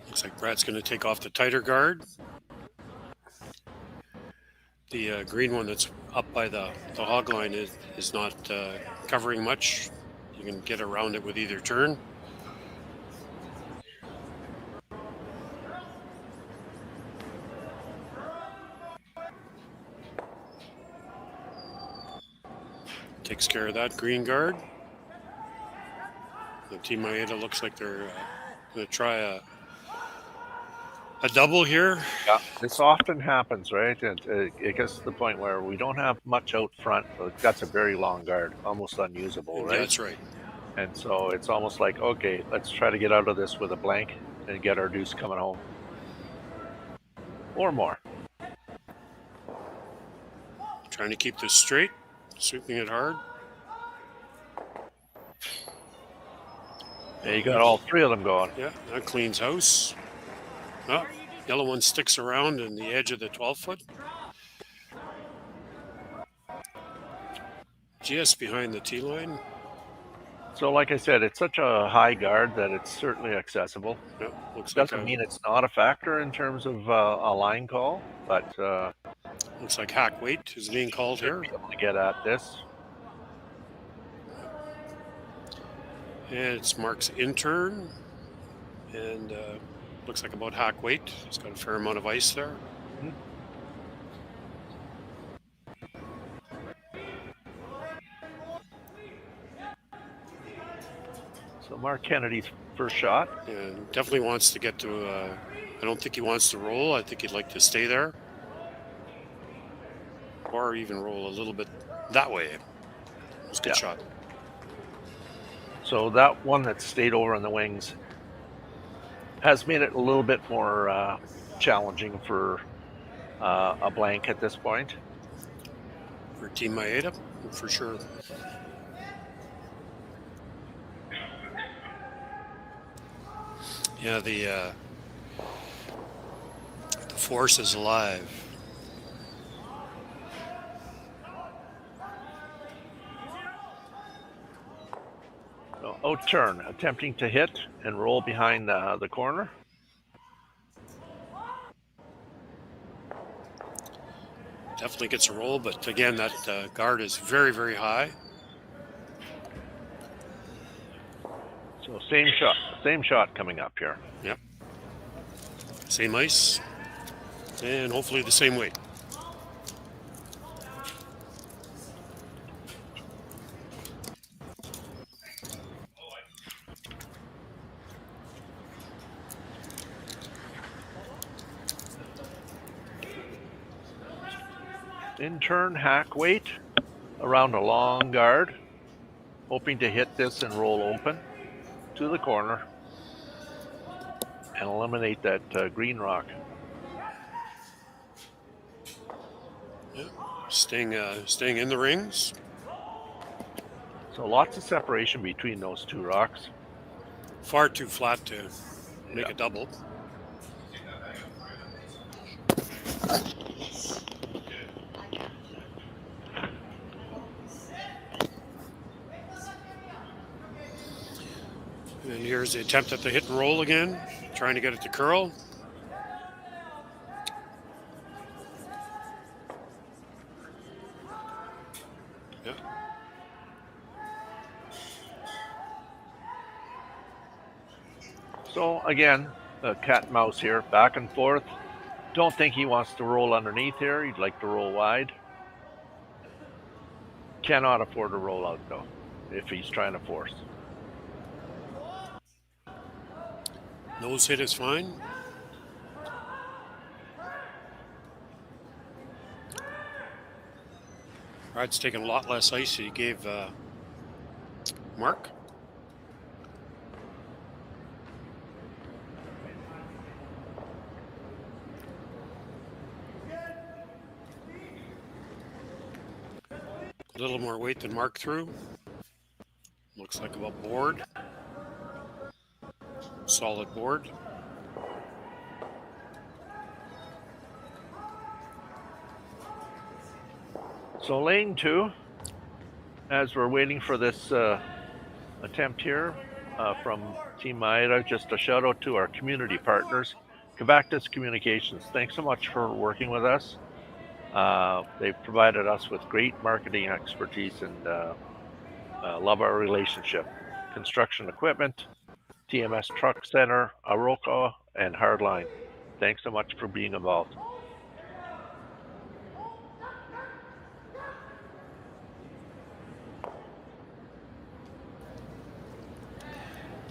[SPEAKER 2] Looks like Brad's going to take off the tighter guard. The green one that's up by the hog line is not covering much. You can get around it with either turn. Takes care of that green guard. The Team Maeda looks like they're Going to try a double here.
[SPEAKER 1] Yeah, this often happens, right? It gets to the point where we don't have much out front. That's a very long guard, almost unusable, right?
[SPEAKER 2] That's right.
[SPEAKER 1] And so it's almost like, okay, let's try to get out of this with a blank and get our deuce coming home. Or more.
[SPEAKER 2] Trying to keep this straight, sweeping it hard.
[SPEAKER 1] Yeah, you got all three of them going.
[SPEAKER 2] Yeah, that cleans house. Oh, yellow one sticks around in the edge of the 12-foot. Just behind the tee line.
[SPEAKER 1] So, like I said, it's such a high guard that it's certainly accessible.
[SPEAKER 2] Yeah, looks
[SPEAKER 1] Doesn't
[SPEAKER 2] like
[SPEAKER 1] mean it's not a factor in terms of a line call, but
[SPEAKER 2] looks like hack weight is being called here.
[SPEAKER 1] Be able to get at this.
[SPEAKER 2] And it's Mark's intern, and looks like about hack weight. He's got a fair amount of ice there.
[SPEAKER 1] Mm-hmm. So Mark Kennedy's first shot.
[SPEAKER 2] And definitely wants to get to, I don't think he wants to roll. I think he'd like to stay there. Or even roll a little bit that way. It was a good shot.
[SPEAKER 1] So that one that stayed over on the wings has made it a little bit more challenging for a blank at this point.
[SPEAKER 2] For Team Maeda, for sure. Yeah, the force is alive.
[SPEAKER 1] So out turn, attempting to hit and roll behind the corner.
[SPEAKER 2] Definitely gets a roll, but again, that guard is very, very high.
[SPEAKER 1] So same shot coming up here.
[SPEAKER 2] Yep. Same ice, and hopefully the same weight.
[SPEAKER 1] In turn, hack weight around a long guard, hoping to hit this and roll open to the corner and eliminate that green rock.
[SPEAKER 2] Yeah. Staying in the rings.
[SPEAKER 1] So lots of separation between those two rocks.
[SPEAKER 2] Far too flat to make a double. And here's the attempt at the hit and roll again, trying to get it to curl. Yeah.
[SPEAKER 1] So again, cat and mouse here, back and forth. Don't think he wants to roll underneath here. He'd like to roll wide. Cannot afford to roll out though, if he's trying to force.
[SPEAKER 2] Nose hit is fine. Rod's taking a lot less ice he gave Mark. A little more weight than Mark threw. Looks like about board. Solid board.
[SPEAKER 1] So lane 2, as we're waiting for this attempt here from Team Maeda, just a shout out to our community partners, Cavactus Communications. Thanks so much for working with us. They've provided us with great marketing expertise and love our relationship. Construction equipment, TMS Truck Center, Aroka, and Hardline. Thanks so much for being involved.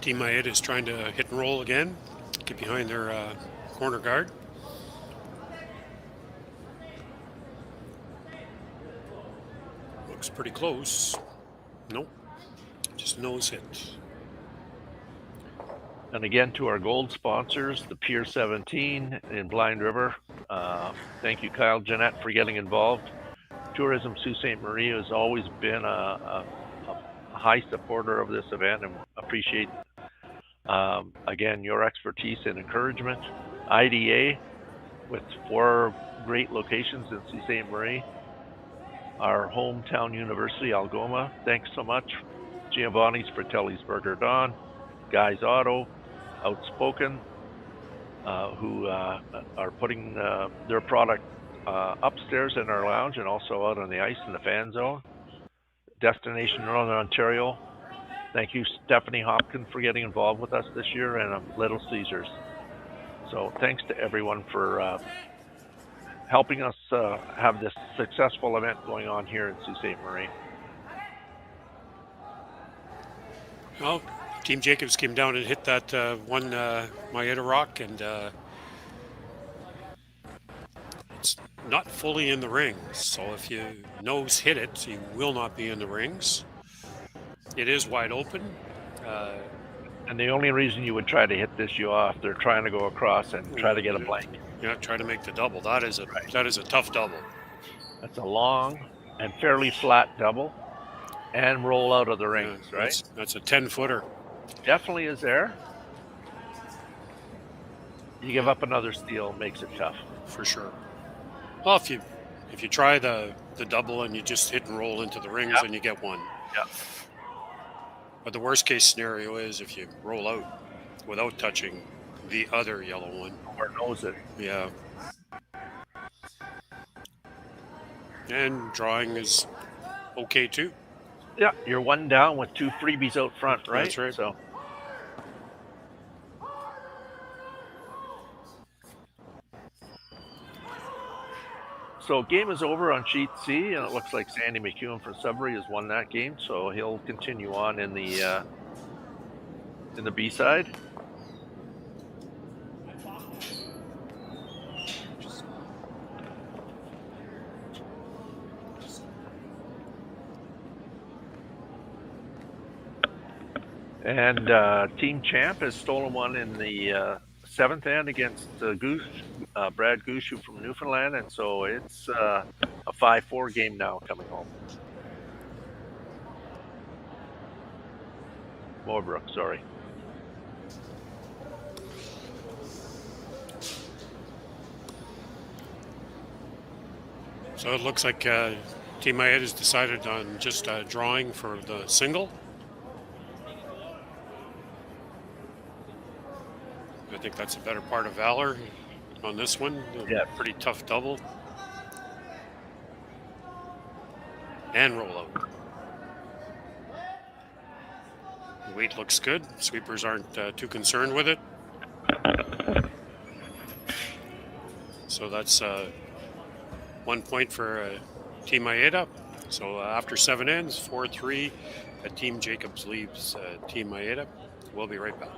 [SPEAKER 2] Team Maeda is trying to hit and roll again, get behind their corner guard. Looks pretty close. Nope, just nose hit.
[SPEAKER 1] And again, to our gold sponsors, the Pier 17 in Blind River. Thank you, Kyle Jeanette, for getting involved. Tourism Sault Ste.Marie has always been a high supporter of this event and appreciate, again, your expertise and encouragement. IDA, with 4 great locations in Sault Ste. Marie. Our hometown university, Algoma, thanks so much. Giovanni's, Fratelli's Burger Don, Guy's Auto, Outspoken, who are putting their product upstairs in our lounge and also out on the ice in the fan zone. Destination Northern Ontario, thank you, Stephanie Hopkins, for getting involved with us this year, and Little Caesars. So thanks to everyone for helping us have this successful event going on here in Sault Ste. Marie.
[SPEAKER 2] Well, Team Jacobs came down and hit that one Maeda rock, and it's not fully in the rings. So if you nose hit it, you will not be in the rings. It is wide open.
[SPEAKER 1] And the only reason you would try to hit this, Juha, if they're trying to go across and try to get a blank.
[SPEAKER 2] Yeah, try to make the double. That is a tough double.
[SPEAKER 1] That's a long and fairly flat double, and roll out of the rings, right?
[SPEAKER 2] That's a 10-footer.
[SPEAKER 1] Definitely is there. You give up another steal, makes it tough.
[SPEAKER 2] For sure. Well, if you try the double and you just hit and roll into the rings, and you get one.
[SPEAKER 1] Yeah.
[SPEAKER 2] But the worst case scenario is if you roll out without touching the other yellow one.
[SPEAKER 1] Or nose it.
[SPEAKER 2] Yeah. And drawing is okay too.
[SPEAKER 1] Yeah, you're one down with 2 freebies out front, right?
[SPEAKER 2] That's right.
[SPEAKER 1] So game is over on sheet C, and it looks like Sandy McEwen from Sudbury has won that game, so he'll continue on in the B side. And Team Champ has stolen one in the 7th end against Goose, Brad Gooshu from Newfoundland, and so it's a 5-4 game now coming home. Moorbrook, sorry.
[SPEAKER 2] So it looks like Team Maeda has decided on just drawing for the single. I think that's a better part of valor on this one.
[SPEAKER 1] Yeah.
[SPEAKER 2] Pretty tough double. And roll out. The weight looks good. Sweepers aren't too concerned with it. So that's 1 point for Team Maeda. So after 7 ends, 4-3, Team Jacobs leaves Team Maeda. We'll be right back.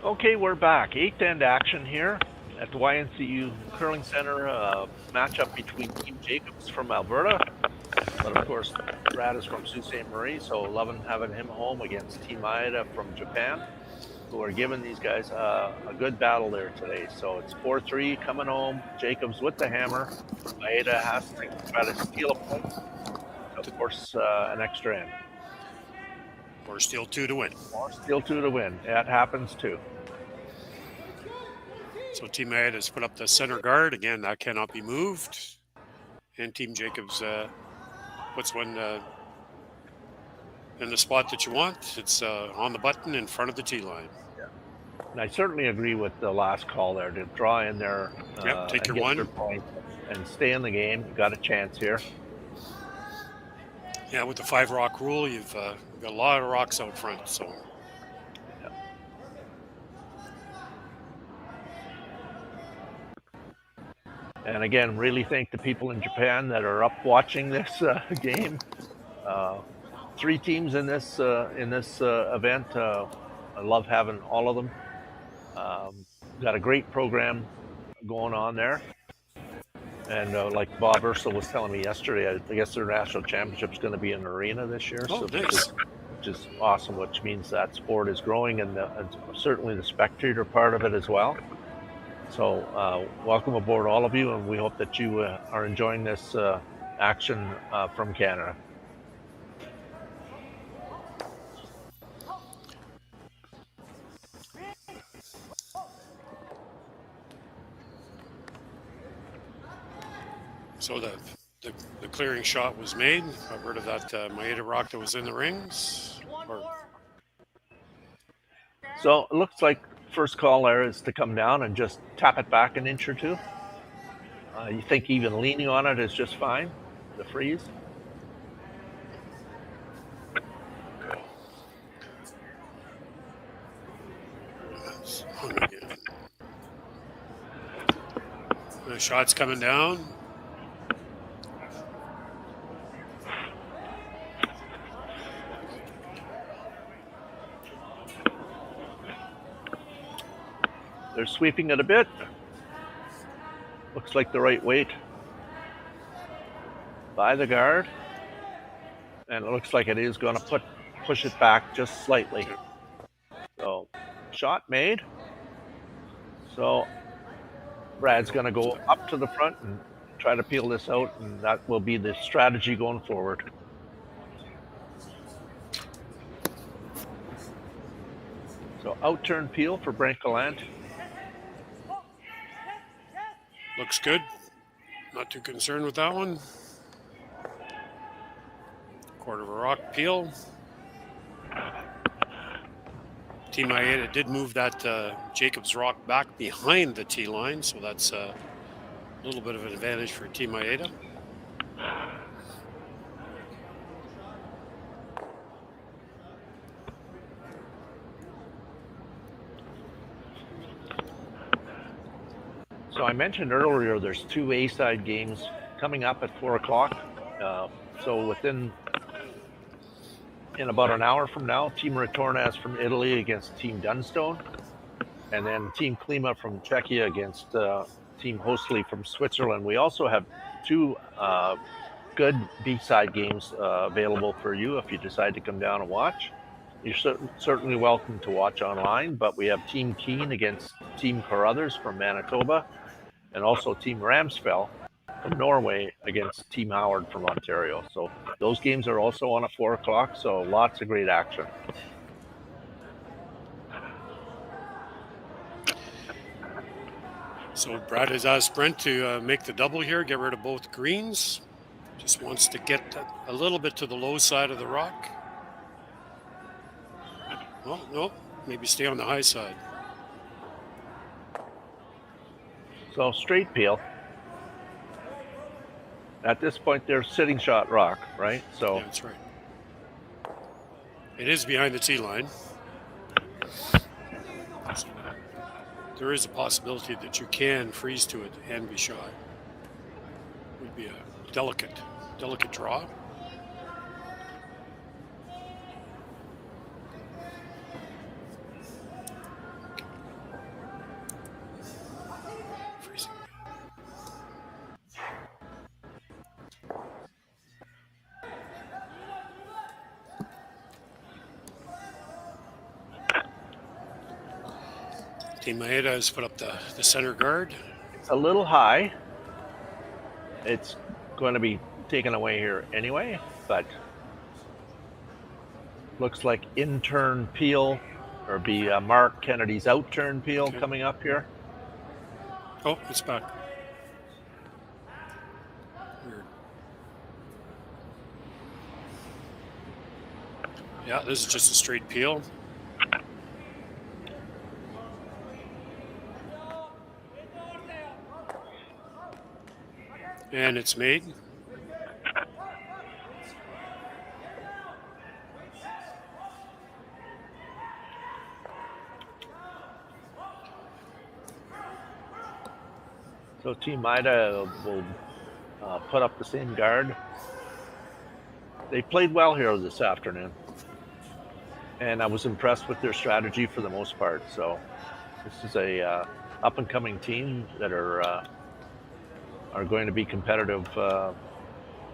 [SPEAKER 1] Okay, we're back. 8th end action here at the YNCU Curling Center. Matchup between Team Jacobs from Alberta, but of course Brad is from Sault Ste. Marie, so loving having him home against Team Maeda from Japan, who are giving these guys a good battle there today. So it's 4-3 coming home. Jacobs with the hammer. Maeda has to try to steal a point. Of course, an extra end.
[SPEAKER 2] Or steal 2 to win.
[SPEAKER 1] Or steal 2 to win. That happens too.
[SPEAKER 2] So Team Maeda has put up the center guard. Again, that cannot be moved. And Team Jacobs puts one in the spot that you want. It's on the button in front of the tee line.
[SPEAKER 1] Yeah. And I certainly agree with the last call there to draw in there.
[SPEAKER 2] Take your one.
[SPEAKER 1] Point and stay in the game. You've got a chance here.
[SPEAKER 2] Yeah, with the 5 rock rule, you've got a lot of rocks out front. So.
[SPEAKER 1] And again, really thank the people in Japan that are up watching this game. 3 teams in this event. I love having all of them. Got a great program going on there. And like Bob Ursel was telling me yesterday, I guess their national championship is going to be in an arena this year.
[SPEAKER 2] Oh, nice.
[SPEAKER 1] Which is awesome, which means that sport is growing and certainly the spectator part of it as well. So welcome aboard, all of you, and we hope that you are enjoying this action from Canada.
[SPEAKER 2] So the clearing shot was made. I've heard of that Maeda rock that was in the rings.
[SPEAKER 1] So it looks like first call there is to come down and just tap it back an inch or two. You think even leaning on it is just fine, the freeze?
[SPEAKER 2] The shot's coming down.
[SPEAKER 1] They're sweeping it a bit. Looks like the right weight by the guard. And it looks like it is going to push it back just slightly. So, shot made. So, Brad's going to go up to the front and try to peel this out, and that will be the strategy going forward. So, out-turn peel for Brancolant.
[SPEAKER 2] Looks good. Not too concerned with that one. Quarter of a rock peel. Team Maeda did move that Jacobs rock back behind the tee line, so that's a little bit of an advantage for Team Maeda.
[SPEAKER 1] So I mentioned earlier there's 2 A-side games coming up at 4 o'clock. So in about an hour from now, Team Retornas from Italy against Team Dunstone, and then Team Klima from Czechia against Team Hostley from Switzerland. We also have 2 good B-side games available for you if you decide to come down and watch. You're certainly welcome to watch online, but we have Team Keene against Team Carruthers from Manitoba, and also Team Ramsfell from Norway against Team Howard from Ontario. So those games are also on at 4 o'clock, so lots of great action.
[SPEAKER 2] So Brad has asked Brent to make the double here, get rid of both greens. Just wants to get a little bit to the low side of the rock. Well, no, maybe stay on the high side.
[SPEAKER 1] So straight peel. At this point, they're sitting shot rock, right? So
[SPEAKER 2] yeah, that's right. It is behind the tee line. So there is a possibility that you can freeze to it and be shot. It would be a delicate draw. Team Maeda has put up the center guard.
[SPEAKER 1] It's a little high. It's going to be taken away here anyway, but looks like in-turn peel, or be Mark Kennedy's out-turn peel coming up here.
[SPEAKER 2] Oh, it's back. Weird. Yeah, this is just a straight peel. And it's made.
[SPEAKER 1] So Team Maeda will put up the same guard. They played well here this afternoon, and I was impressed with their strategy for the most part. So this is a up and coming team that are going to be competitive for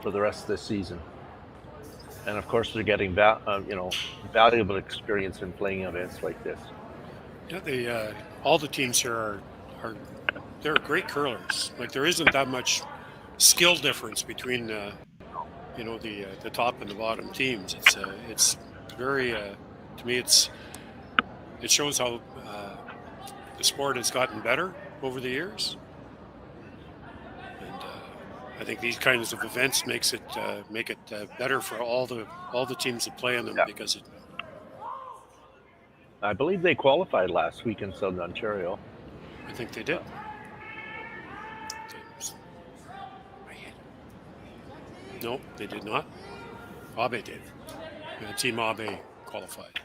[SPEAKER 1] the rest of this season. And of course, they're getting valuable experience in playing events like this.
[SPEAKER 2] Yeah, all the teams here are they're great curlers. Like there isn't that much skill difference between the top and the bottom teams. It's very to me it shows how the sport has gotten better over the years. And I think these kinds of events make it better for all the teams that play in them because
[SPEAKER 1] I believe they qualified last week in Southern Ontario.
[SPEAKER 2] I think they did. No, they did not. Abe did. Team Abe qualified.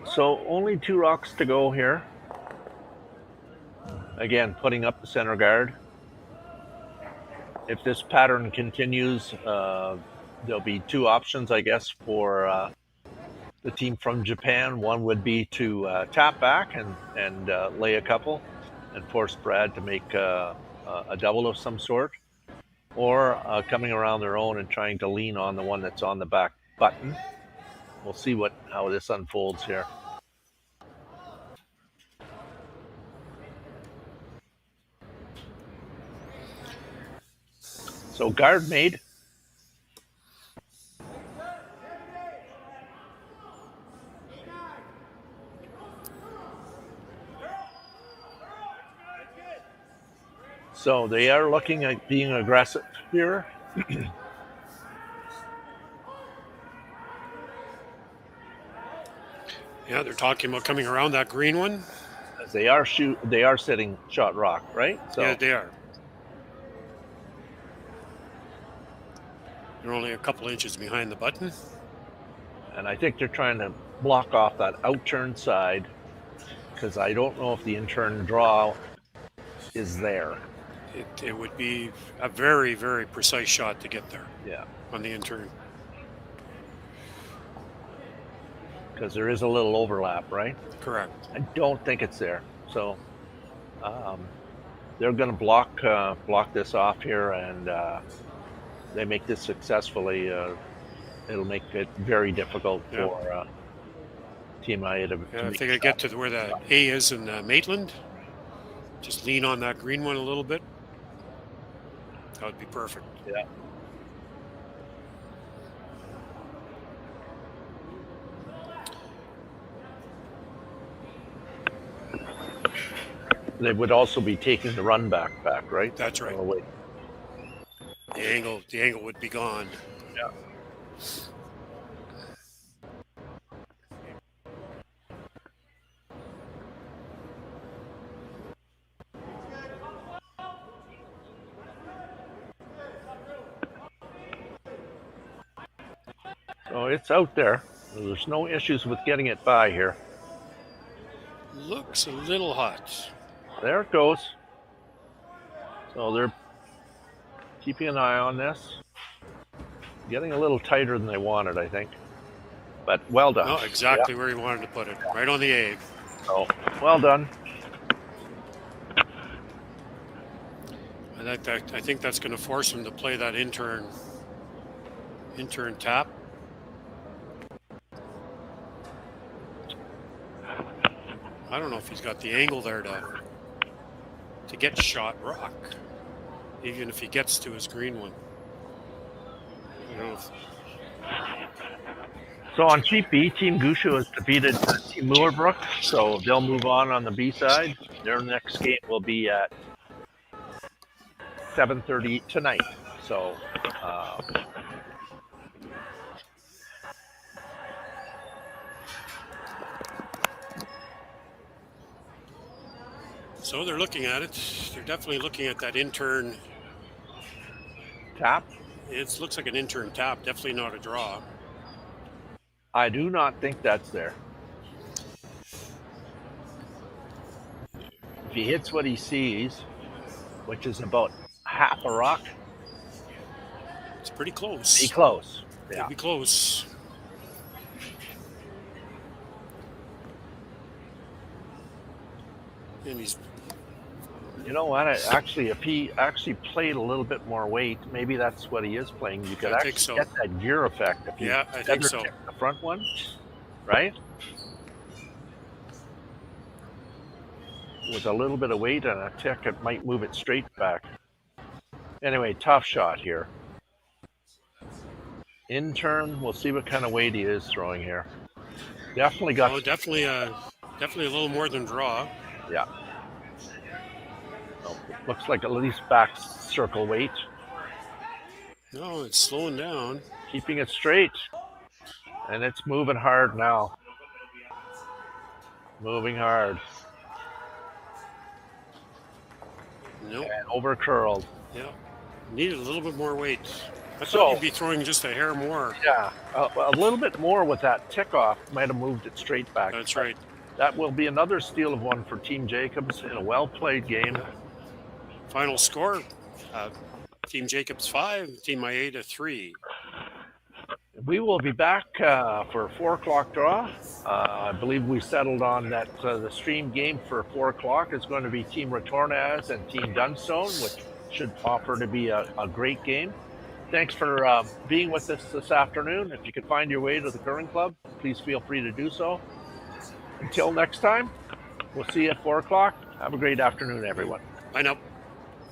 [SPEAKER 1] So only 2 rocks to go here. Again, putting up the center guard. If this pattern continues, there'll be 2 options, I guess, for the team from Japan. One would be to tap back and lay a couple and force Brad to make a double of some sort, or coming around their own and trying to lean on the one that's on the back button. We'll see how this unfolds here. So guard made. So they are looking at being aggressive here.
[SPEAKER 2] Yeah, they're talking about coming around that green one.
[SPEAKER 1] They are setting shot rock, right? So
[SPEAKER 2] yeah, they are. They're only a couple inches behind the button.
[SPEAKER 1] And I think they're trying to block off that out-turn side because I don't know if the in-turn draw is there.
[SPEAKER 2] It would be a very, very precise shot to get there.
[SPEAKER 1] Yeah.
[SPEAKER 2] On the in-turn.
[SPEAKER 1] Because there is a little overlap, right?
[SPEAKER 2] Correct.
[SPEAKER 1] I don't think it's there. So they're going to block this off here, and they make this successfully. It'll make it very difficult for Team Maeda to
[SPEAKER 2] if they could get to where the A is in Maitland, just lean on that green one a little bit. That would be perfect.
[SPEAKER 1] Yeah. They would also be taking the run back, right?
[SPEAKER 2] That's right.
[SPEAKER 1] Oh, wait.
[SPEAKER 2] The angle would be gone.
[SPEAKER 1] Yeah. So it's out there. There's no issues with getting it by here.
[SPEAKER 2] Looks a little hot.
[SPEAKER 1] There it goes. So they're keeping an eye on this. Getting a little tighter than they wanted, I think. But well done.
[SPEAKER 2] No, exactly where he wanted to put it. Right on the A.
[SPEAKER 1] Oh, well done.
[SPEAKER 2] I think that's going to force him to play that in-turn tap. I don't know if he's got the angle there to get shot rock, even if he gets to his green one. I don't know
[SPEAKER 1] So on Sheet B, Team Gushu has defeated Team Muerbrook, so they'll move on the B side. Their next game will be at 7:30 tonight. So
[SPEAKER 2] So they're looking at it. They're definitely looking at that intern
[SPEAKER 1] tap.
[SPEAKER 2] It looks like an intern tap. Definitely not a draw.
[SPEAKER 1] I do not think that's there. If he hits what he sees, which is about half a rock,
[SPEAKER 2] it's pretty close.
[SPEAKER 1] Be close. Yeah.
[SPEAKER 2] It'd be close. And he's.
[SPEAKER 1] You know what? If he actually played a little bit more weight, maybe that's what he is playing. You could actually get that gear effect if you
[SPEAKER 2] I think so.
[SPEAKER 1] The front one, right? With a little bit of weight and a tick, it might move it straight back. Anyway, tough shot here. Intern, we'll see what kind of weight he is throwing here. Definitely got.
[SPEAKER 2] Oh, definitely a little more than draw.
[SPEAKER 1] Yeah. Oh, looks like at least back circle weight.
[SPEAKER 2] No, it's slowing down.
[SPEAKER 1] Keeping it straight. And it's moving hard now. Moving hard.
[SPEAKER 2] Nope.
[SPEAKER 1] And over curled.
[SPEAKER 2] Yeah. Needed a little bit more weight. I thought you'd be throwing just a hair more.
[SPEAKER 1] Yeah. A little bit more with that tick off might have moved it straight back.
[SPEAKER 2] That's right.
[SPEAKER 1] That will be another steal of one for Team Jacobs in a well-played game.
[SPEAKER 2] Final score, Team Jacobs 5, Team Maeda 3.
[SPEAKER 1] We will be back for a 4 o'clock draw. I believe we settled on that the stream game for 4 o'clock is going to be Team Retornaz and Team Dunstone, which should offer to be a great game. Thanks for being with us this afternoon. If you could find your way to the curling club, please feel free to do so. Until next time, we'll see you at 4 o'clock. Have a great afternoon, everyone.
[SPEAKER 2] Bye now.